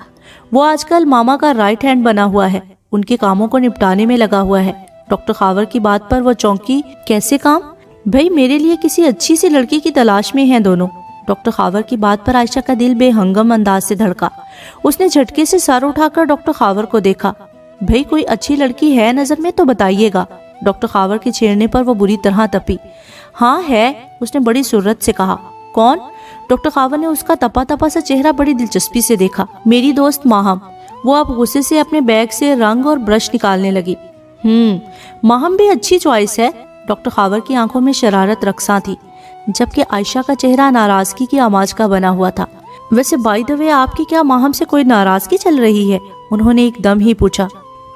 وہ آج کل ماما کا رائٹ ہینڈ بنا ہوا ہے، ان کے کاموں کو نپٹانے میں لگا ہوا ہے۔ ڈاکٹر خاور کی بات پر وہ چونکی۔ کیسے کام؟ بھئی میرے لیے کسی اچھی سی لڑکی کی تلاش میں ہیں دونوں۔ ڈاکٹر خاور کی بات پر عائشہ کا دل بے ہنگم انداز سے دھڑکا۔ اس نے جھٹکے سے سر اٹھا کر ڈاکٹر خاور کو دیکھا۔ بھئی کوئی اچھی لڑکی ہے نظر میں تو بتائیے گا۔ ڈاکٹر خاور کے چھیڑنے پر وہ بری طرح تپی۔ ہاں ہے، اس نے بڑی سرعت سے کہا۔ کون؟ ڈاکٹر خاور نے اس کا تپا تپا سا چہرہ بڑی دلچسپی سے دیکھا۔ میری دوست ماہم۔ وہ اب غصے سے اپنے بیگ سے رنگ اور برش نکالنے لگی۔ ماہم بھی اچھی چوائس ہے۔ ڈاکٹر خاور کی آنکھوں میں شرارت رقصاں تھی، جبکہ عائشہ کا چہرہ ناراضگی کی آماج کا بنا ہوا تھا۔ ویسے بائی دا وے آپ کی کیا ماہم سے کوئی ناراضگی چل رہی ہے؟ انہوں نے ایک دم ہی پوچھا۔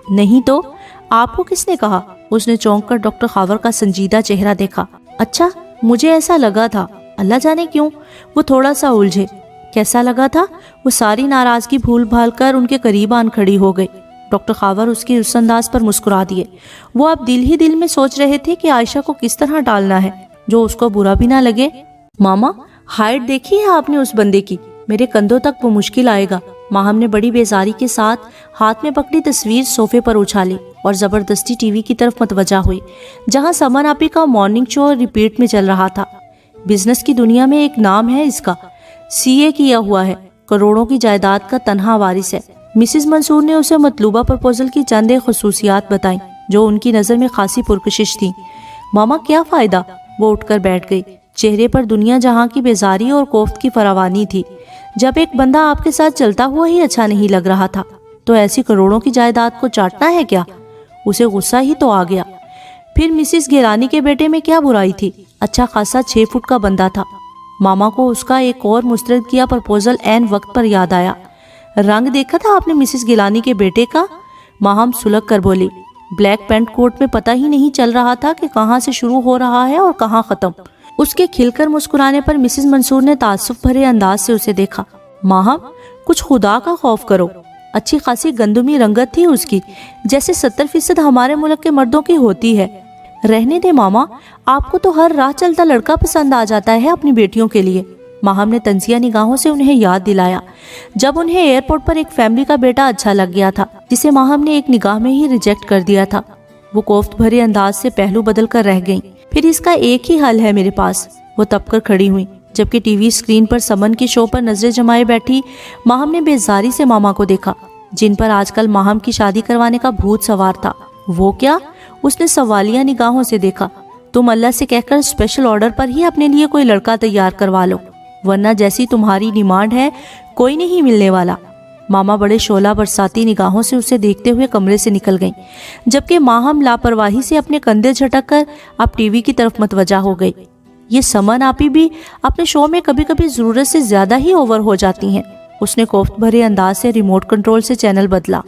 نہیں تو آپ کو کس نے کہا؟ اس نے چونک کر ڈاکٹر خاور کا سنجیدہ چہرہ دیکھا۔ اچھا، مجھے ایسا لگا تھا، اللہ جانے کیوں۔ وہ تھوڑا سا الجھے۔ کیسا لگا تھا؟ وہ ساری ناراضگی بھول بھال کر ان کے قریب آن کھڑی ہو گئی۔ ڈاکٹر خاور اس کی اس انداز پر مسکرا دیے۔ وہ اب دل ہی دل میں سوچ رہے تھے کہ عائشہ کو کس طرح ٹالنا ہے جو اس کو برا بھی نہ لگے۔ ماما، ہائٹ دیکھی ہے آپ نے اس بندے کی؟ میرے کندھوں تک وہ مشکل آئے گا۔ ماہم نے بڑی بیزاری کے ساتھ ہاتھ میں پکڑی تصویر صوفے پر اچھالی اور زبردستی ٹی وی کی طرف متوجہ ہوئی جہاں سمن آپی کا مارننگ شو ریپیٹ میں چل رہا تھا۔ بزنس کی دنیا میں ایک نام ہے اس کا، سی اے کیا ہوا ہے، کروڑوں کی جائیداد کا تنہا وارث ہے۔ مسز منصور نے اسے مطلوبہ پرپوزل کی چند خصوصیات بتائیں جو ان کی نظر میں خاصی پرکشش تھیں۔ ماما کیا فائدہ؟ وہ اٹھ کر بیٹھ گئی۔ چہرے پر دنیا جہاں کی بیزاری اور کوفت کی فراوانی تھی۔ جب ایک بندہ آپ کے ساتھ چلتا ہوا ہی اچھا نہیں لگ رہا تھا تو ایسی کروڑوں کی جائیداد کو چاٹنا ہے کیا؟ اسے غصہ ہی تو آ گیا۔ پھر مسز گیلانی کے بیٹے میں کیا برائی تھی؟ اچھا خاصا 6 فٹ کا بندہ تھا۔ ماما کو اس کا ایک اور مسترد کیا پرپوزل عین وقت پر یاد آیا۔ رنگ دیکھا تھا آپ نے مسز گیلانی کے بیٹے کا؟ ماہم سلگ کر بولی۔ بلیک پینٹ کوٹ میں پتہ ہی نہیں چل رہا تھا کہ کہاں سے شروع ہو رہا ہے اور کہاں ختم۔ اس کے کھل کر مسکرانے پر مسز منصور نے تعصب بھرے انداز سے اسے دیکھا۔ ماہم کچھ خدا کا خوف کرو، اچھی خاصی گندمی رنگت تھی اس کی، جیسے 70% ہمارے ملک کے مردوں کی ہوتی ہے۔ رہنے دے ماما، آپ کو تو ہر راہ چلتا لڑکا پسند آ جاتا ہے اپنی بیٹیوں کے لیے۔ ماہم نے تنزیہ نگاہوں سے انہیں یاد دلایا جب انہیں ایئرپورٹ پر ایک فیملی کا بیٹا اچھا لگ گیا تھا جسے ماہم نے ایک نگاہ میں ہی ریجیکٹ کر دیا تھا۔ وہ کوفت بھرے انداز سے پہلو بدل کر رہ گئیں۔ پھر اس کا ایک ہی حل ہے میرے پاس، وہ تپ کر کھڑی ہوئی، جبکہ ٹی وی اسکرین پر سمن کی شو پر نظریں جمائے بیٹھی ماہم نے بیزاری سے ماما کو دیکھا، جن پر آج کل ماہم کی شادی کروانے کا بھوت سوار تھا۔ وہ کیا؟ اس نے سوالیہ نگاہوں سے دیکھا۔ تم اللہ سے کہہ کر اسپیشل آرڈر پر ہی اپنے لیے کوئی لڑکا تیار کروا لو، ورنہ جیسی تمہاری ڈیمانڈ ہے کوئی نہیں ملنے والا۔ ماما بڑے شعلہ برساتی نگاہوں سے اسے دیکھتے ہوئے کمرے سے نکل گئیں، جبکہ ماہم لاپرواہی سے اپنے کندھے جھٹک کر اب ٹی وی کی طرف متوجہ ہو گئی۔ یہ سمن آپی بھی اپنے شو میں کبھی کبھی ضرورت سے زیادہ ہی اوور ہو جاتی ہیں۔ اس نے کوفت بھرے انداز سے ریموٹ کنٹرول سے چینل بدلا،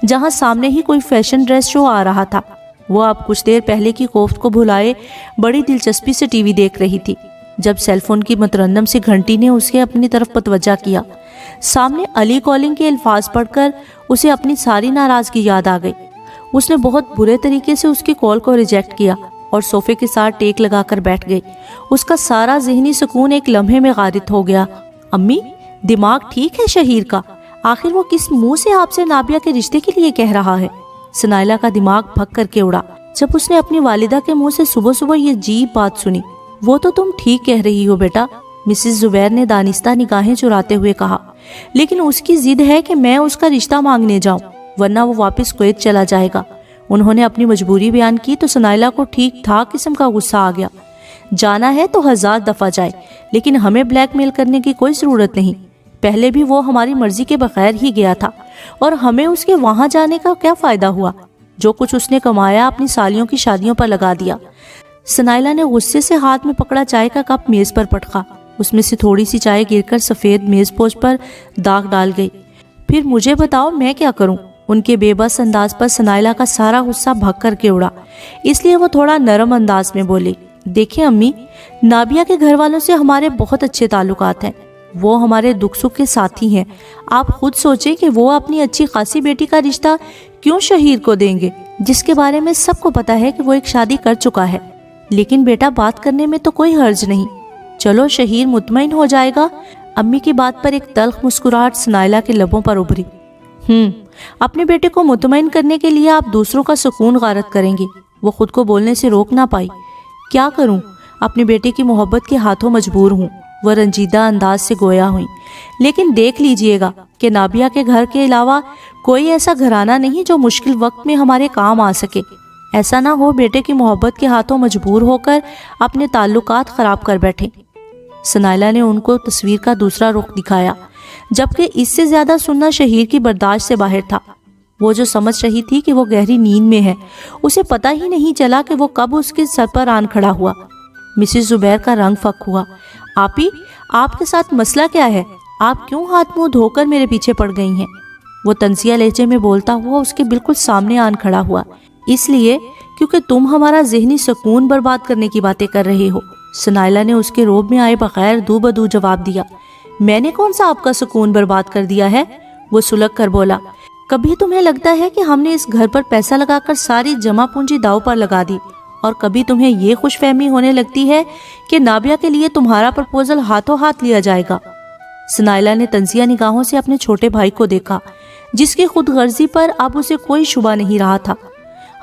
جہاں سامنے ہی کوئی فیشن ڈریس شو آ رہا تھا۔ وہ اب کچھ دیر پہلے کی کوفت کو بھلائے بڑی دلچسپی سے ٹی وی دیکھ رہی تھی، جب سیل فون کی مترنم سی گھنٹی نے اسے اپنی طرف متوجہ کیا۔ سامنے علی کالنگ کے الفاظ پڑھ کر اسے اپنی ساری ناراضگی یاد آ گئی۔ اس نے بہت برے طریقے سے اس کی کال کو ریجیکٹ کیا اور صوفے کے ساتھ ٹیک لگا کر بیٹھ گئی۔ اس کا سارا ذہنی سکون ایک لمحے میں غارت ہو گیا۔ امی، دماغ ٹھیک ہے شہیر کا؟ آخر وہ کس منہ سے آپ سے نابیہ کے رشتے کے لیے کہہ رہا ہے؟ سنائلہ کا دماغ بھگ کر کے اڑا جب اس نے اپنی والدہ کے منہ سے صبح صبح یہ عجیب بات سنی۔ وہ تو تم ٹھیک کہہ رہی ہو بیٹا، مسز زبیر نے دانستہ نگاہیں چراتے ہوئے کہا، لیکن اس کی ضد ہے کہ میں اس کا رشتہ مانگنے جاؤں، ورنہ وہ واپس کویت چلا جائے گا۔ انہوں نے اپنی مجبوری بیان کی تو سنائلہ کو ٹھیک ٹھاک قسم کا غصہ آ گیا۔ جانا ہے تو 1000 دفعہ جائے، لیکن ہمیں بلیک میل کرنے کی کوئی ضرورت نہیں۔ پہلے بھی وہ ہماری مرضی کے بغیر ہی گیا تھا، اور ہمیں اس کے وہاں جانے کا کیا فائدہ ہوا؟ جو کچھ اس نے کمایا اپنی سالیوں کی شادیوں پر لگا دیا۔ سنائلہ نے غصے سے ہاتھ میں پکڑا چائے کا کپ میز پر پٹکا، اس میں سے تھوڑی سی چائے گر کر سفید میز پوچھ پر داغ ڈال گئی۔ پھر مجھے بتاؤ میں کیا کروں؟ ان کے بے بس انداز پر سنائلہ کا سارا غصہ بھگ کر کے اڑا، اس لیے وہ تھوڑا نرم انداز میں بولی، دیکھیں امی، نابیہ کے گھر والوں سے ہمارے بہت اچھے تعلقات ہیں، وہ ہمارے دکھ سکھ کے ساتھی ہیں۔ آپ خود سوچیں کہ وہ اپنی اچھی خاصی بیٹی کا رشتہ کیوں شہیر کو دیں گے، جس کے بارے میں سب کو پتا ہے کہ وہ ایک شادی کر چکا ہے۔ لیکن بیٹا بات کرنے میں تو کوئی حرج نہیں، چلو شہیر مطمئن ہو جائے گا۔ امی کی بات پر ایک تلخ مسکراہٹ سنائلہ کے لبوں پر ابھری۔ اپنے بیٹے کو مطمئن کرنے کے لیے آپ دوسروں کا سکون غارت کریں گی۔ وہ خود کو بولنے سے روک نہ پائی۔ کیا کروں، اپنے بیٹے کی محبت کے ہاتھوں مجبور ہوں، وہ رنجیدہ انداز سے گویا ہوئی۔ لیکن دیکھ لیجئے گا کہ نابیہ کے گھر کے علاوہ کوئی ایسا گھرانہ نہیں جو مشکل وقت میں ہمارے کام آ سکے۔ ایسا نہ ہو بیٹے کی محبت کے ہاتھوں مجبور ہو کر اپنے تعلقات خراب کر بیٹھیں۔ سنائلہ نے ان کو تصویر کا دوسرا رخ دکھایا، جبکہ اس سے زیادہ سننا شہیر کی برداشت سے باہر تھا۔ وہ جو سمجھ رہی تھی کہ وہ گہری نیند میں ہے، اسے پتہ ہی نہیں چلا کہ وہ کب اس کے سر پر آن کھڑا ہوا۔ مسز زبیر کا رنگ فک ہوا۔ آپی، آپ کے ساتھ مسئلہ کیا ہے؟ آپ کیوں ہاتھ منہ دھو کر میرے پیچھے پڑ گئی ہیں؟ وہ طنزیہ لہجے میں بولتا ہوا اس کے بالکل سامنے آن کھڑا ہوا۔ اس لیے کیونکہ تم ہمارا ذہنی سکون برباد کرنے کی باتیں کر رہے ہو۔ سنائلہ نے اس کے روب میں آئے بغیر دو بدو جواب دیا۔ میں نے کون سا آپ کا سکون برباد کر دیا ہے؟ وہ سلگ کر بولا۔ کبھی تمہیں لگتا ہے کہ ہم نے اس گھر پر پیسہ لگا کر ساری جمع پونجی داؤ پر لگا دی، اور کبھی تمہیں یہ خوش فہمی ہونے لگتی ہے کہ نابیہ کے لیے تمہارا پرپوزل ہاتھوں ہاتھ لیا جائے گا۔ سنائلہ نے تنزیہ نگاہوں سے اپنے چھوٹے بھائی کو دیکھا، جس کی خود غرضی پر اب اسے کوئی شبہ نہیں رہا تھا۔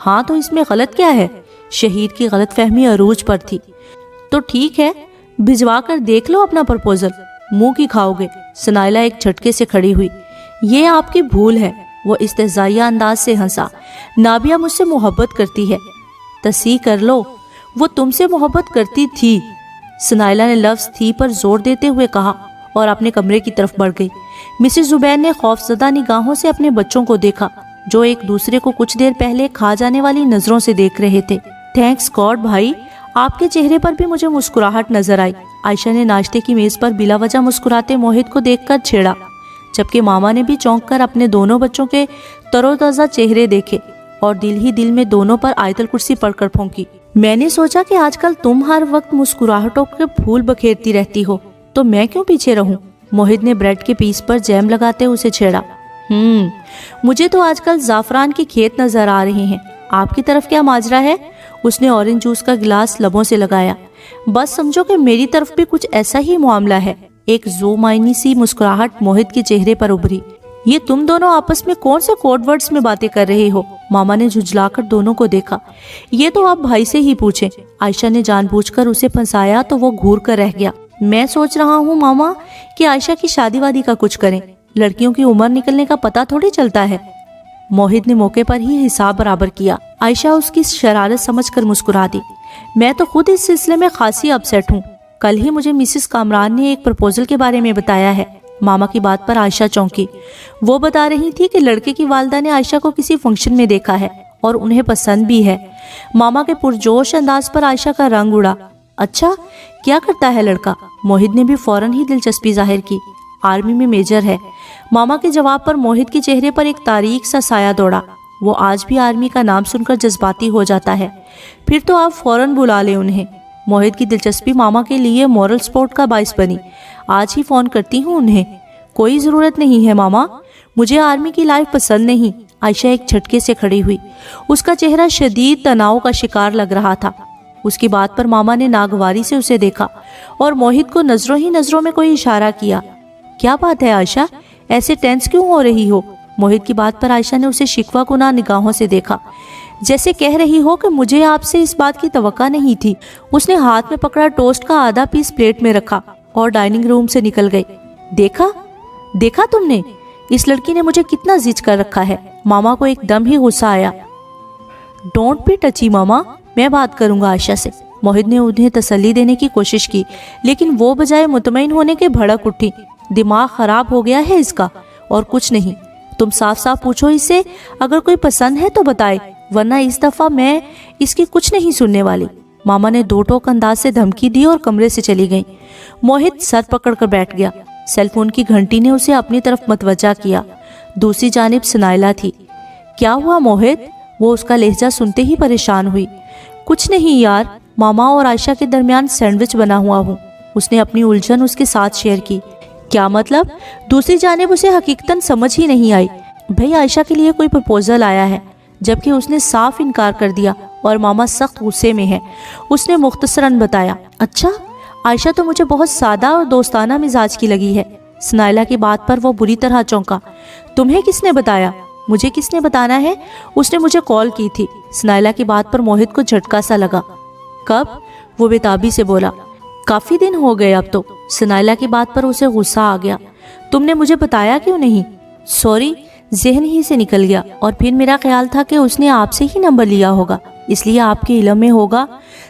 ہاں تو اس میں غلط کیا ہے؟ شہید کی غلط فہمی عروج پر تھی۔ تو ٹھیک ہے، بھجوا کر دیکھ لو اپنا پرپوزل، منہ کی کھاؤ گے۔ سنائلہ ایک جھٹکے سے کھڑی ہوئی۔ یہ آپ کی بھول ہے، وہ استہزائیہ انداز سے ہنسا۔ نابیہ مجھ سے محبت کرتی ہے۔ تصحیح کر لو، وہ تم سے محبت کرتی تھی۔ سنائلہ نے لفظ تھی پر زور دیتے ہوئے کہا، اور اپنے کمرے کی طرف بڑھ گئی۔ مسز زبیر نے خوفزدہ نگاہوں سے اپنے بچوں کو دیکھا جو ایک دوسرے کو کچھ دیر پہلے کھا جانے والی نظروں سے دیکھ رہے تھے۔ تھینکس گاڈ بھائی، آپ کے چہرے پر بھی مجھے مسکراہٹ نظر آئی، عائشہ نے ناشتے کی میز پر بلا وجہ مسکراتے موہت کو دیکھ کر چھیڑا، جبکہ ماما نے بھی چونک کر اپنے دونوں بچوں کے تر و تازہ چہرے دیکھے اور دل ہی دل میں دونوں پر آیت الکرسی پڑھ کر پھونکی۔ میں نے سوچا کہ آج کل تم ہر وقت مسکراہٹوں کے پھول بکھیرتی رہتی ہو تو میں کیوں پیچھے رہوں؟ موہت نے بریڈ کے پیس پر جیم لگاتے اسے چھیڑا۔ مجھے تو آج کل زعفران کے کھیت نظر آ رہے ہیں، آپ کی طرف کیا ماجرا ہے؟ اس نے اورنج جوس کا گلاس لبوں سے لگایا۔ بس سمجھو کہ میری طرف بھی کچھ ایسا ہی معاملہ ہے۔ ایک زو معنی سی مسکراہٹ موہت کے چہرے پر ابھری۔ یہ تم دونوں آپس میں کون سے کوڈ ورڈز میں باتیں کر رہے ہو؟ ماما نے جھجلا کر دونوں کو دیکھا۔ یہ تو آپ بھائی سے ہی پوچھیں۔ عائشہ نے جان بوجھ کر اسے پھنسایا تو وہ گھور کر رہ گیا۔ میں سوچ رہا ہوں ماما کہ عائشہ کی شادی وادی کا کچھ کریں، لڑکیوں کی عمر نکلنے کا پتہ تھوڑی چلتا ہے۔ موہت نے موقع پر ہی حساب برابر کیا۔ عائشہ اس کی شرارت سمجھ کر مسکرا دی۔ میں تو خود اس سلسلے میں خاصی اپسیٹ ہوں، کل ہی مجھے مسز کامران نے ایک پرپوزل کے بارے میں بتایا ہے۔ ماما کی بات پر عائشہ چونکی۔ وہ بتا رہی تھی کہ لڑکے کی والدہ نے عائشہ کو کسی فنکشن میں دیکھا ہے اور انہیں پسند بھی ہے۔ ماما کے پرجوش انداز پر عائشہ کا رنگ اڑا۔ اچھا، کیا کرتا ہے لڑکا؟ موہت نے بھی فوراً ہی دلچسپی ظاہر کی۔ آرمی میں میجر ہے۔ ماما کے جواب پر موہت کے چہرے پر ایک تاریک سا سایہ دوڑا۔ وہ آج بھی آرمی کا نام سن کر جذباتی ہو جاتا ہے۔ پھر تو آپ فوراً بلا لیں انہیں۔ موہت کی دلچسپی ماما کے لیے مورل سپورٹ کا باعث بنی۔ آج ہی فون کرتی ہوں انہیں۔ کوئی ضرورت نہیں ہے ماما، مجھے آرمی کی لائف پسند نہیں۔ عائشہ ایک جھٹکے سے کھڑی ہوئی۔ اس کا چہرہ شدید تناؤ کا شکار لگ رہا تھا۔ اس کی بات پر ماما نے ناگواری سے اسے دیکھا اور موہت کو نظروں ہی نظروں میں کوئی اشارہ کیا۔ کیا بات ہے عائشہ، ایسے ٹینس کیوں ہو رہی ہو؟ موہت کی بات پر عائشہ نے اسے شکوہ کناہ نگاہوں سے دیکھا، جیسے کہہ رہی ہو کہ مجھے آپ سے اس بات کی توقع نہیں تھی۔ اس نے ہاتھ میں پکڑا ٹوسٹ کا آدھا پیس پلیٹ میں رکھا اور ڈائننگ روم سے نکل گئی۔ دیکھا تم نے؟ اس لڑکی نے مجھے کتنا زج کر رکھا ہے۔ ماما کو ایک دم ہی غصہ آیا۔ ڈونٹ بی ٹچی ماما، میں بات کروں گا عائشہ سے۔ موہت نے انہیں تسلی دینے کی کوشش کی، لیکن وہ بجائے مطمئن ہونے کے بھڑک اٹھی۔ دماغ خراب ہو گیا ہے اس کا اور کچھ نہیں۔ تم صاف صاف پوچھو اس سے، اگر کوئی پسند ہے تو بتائے، ورنہ اس دفعہ میں اس کی کچھ نہیں سننے والی۔ ماما نے دو ٹوک انداز سے دھمکی دی اور کمرے سے چلی گئی۔ موہت سر پکڑ کر بیٹھ گیا۔ سیل فون کی گھنٹی نے اسے اپنی طرف متوجہ کیا۔ دوسری جانب سنائلہ تھی۔ کیا ہوا موہت؟ وہ اس کا لہجہ سنتے ہی پریشان ہوئی۔ کچھ نہیں یار، ماما اور عائشہ کے درمیان سینڈوچ بنا ہوا ہوں۔ اس نے اپنی الجھن اس کے ساتھ شیئر کی۔ کیا مطلب؟ دوسری جانب اسے حقیقتاً سمجھ ہی نہیں آئی۔ بھئی عائشہ کے لیے کوئی پرپوزل آیا ہے، جبکہ اس نے صاف انکار کر دیا اور ماما سخت غصے میں ہے۔ اس نے مختصراً بتایا۔ اچھا، عائشہ تو مجھے بہت سادہ اور دوستانہ مزاج کی لگی ہے۔ سنائلہ کی بات پر وہ بری طرح چونکا۔ تمہیں کس نے بتایا؟ مجھے کس نے بتانا ہے؟ اس نے مجھے کال کی تھی۔ سنائلہ کی بات پر موہت کو جھٹکا سا لگا۔ کب؟ وہ بےتابی سے بولا۔ کافی دن ہو گئے اب تو۔ سنائلہ کی بات پر اسے غصہ آ گیا۔ تم نے مجھے بتایا کیوں نہیں؟ سوری، ذہن ہی سے نکل گیا، اور پھر میرا خیال تھا کہ اس نے آپ سے ہی نمبر لیا ہوگا، اس لیے آپ کے علم میں ہوگا۔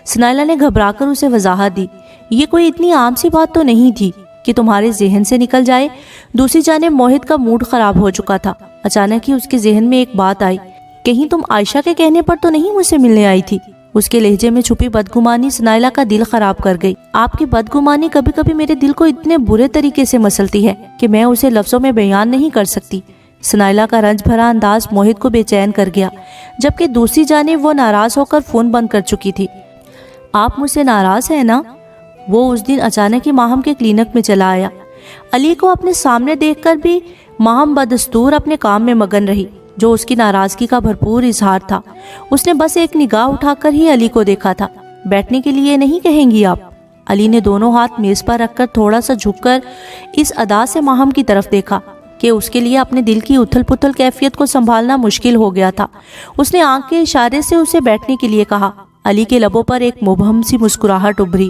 سنائلہ نے گھبرا کر اسے وضاحت دی۔ یہ کوئی اتنی عام سی بات تو نہیں تھی کہ تمہارے ذہن سے نکل جائے۔ دوسری جانب موہت کا موڈ خراب ہو چکا تھا۔ اچانک ہی اس کے ذہن میں ایک بات آئی۔ کہیں تم عائشہ کے کہنے پر تو نہیں مجھ سے ملنے آئی تھی؟ اس کے لہجے میں چھپی بدگمانی سنائلہ کا دل خراب کر گئی۔ آپ کی بدگمانی کبھی کبھی میرے دل کو اتنے برے طریقے سے مسلتی ہے کہ میں اسے لفظوں میں بیان نہیں کر سکتی۔ سنائلہ کا رنج بھرا انداز موہت کو بے چین کر گیا، جبکہ دوسری جانب وہ ناراض ہو کر فون بند کر چکی تھی۔ آپ مجھ سے ناراض ہیں نا؟ وہ اس دن اچانک ہی ماہم کے کلینک میں چلا آیا۔ علی کو اپنے سامنے دیکھ کر بھی ماہم بدستور اپنے کام میں مگن رہی، جو اس کی ناراضگی کا بھرپور اظہار تھا۔ اس نے بس ایک نگاہ اٹھا کر ہی علی کو دیکھا تھا۔ بیٹھنے کے لیے نہیں کہیں گی آپ؟ علی نے دونوں ہاتھ میز پر رکھ کر تھوڑا سا جھک کر اس ادا سے ماہم کی طرف دیکھا کہ اس کے لیے اپنے دل کی اتھل پتھل کیفیت کو سنبھالنا مشکل ہو گیا تھا۔ اس نے آنکھ کے اشارے سے اسے بیٹھنے کے لیے کہا۔ علی کے لبوں پر ایک مبہم سی مسکراہٹ ابھری۔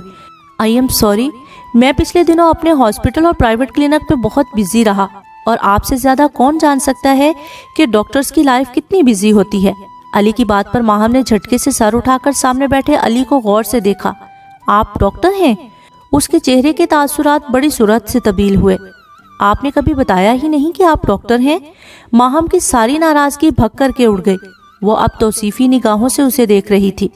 آئی ایم سوری، میں پچھلے دنوں اپنے ہاسپٹل اور پرائیویٹ کلینک پہ بہت بزی رہا، اور آپ سے زیادہ کون جان سکتا ہے کہ ڈاکٹرز کی لائف کتنی بزی ہوتی ہے۔ علی کی بات پر ماہم نے جھٹکے سے سر اٹھا کر سامنے بیٹھے علی کو غور سے دیکھا۔ آپ ڈاکٹر ہیں؟ اس کے چہرے کے تاثرات بڑی سرعت سے تبدیل ہوئے۔ آپ نے کبھی بتایا ہی نہیں کہ آپ ڈاکٹر ہیں۔ ماہم کی ساری ناراضگی بھگ کر کے اڑ گئی۔ وہ اب توصیفی نگاہوں سے اسے دیکھ رہی تھی۔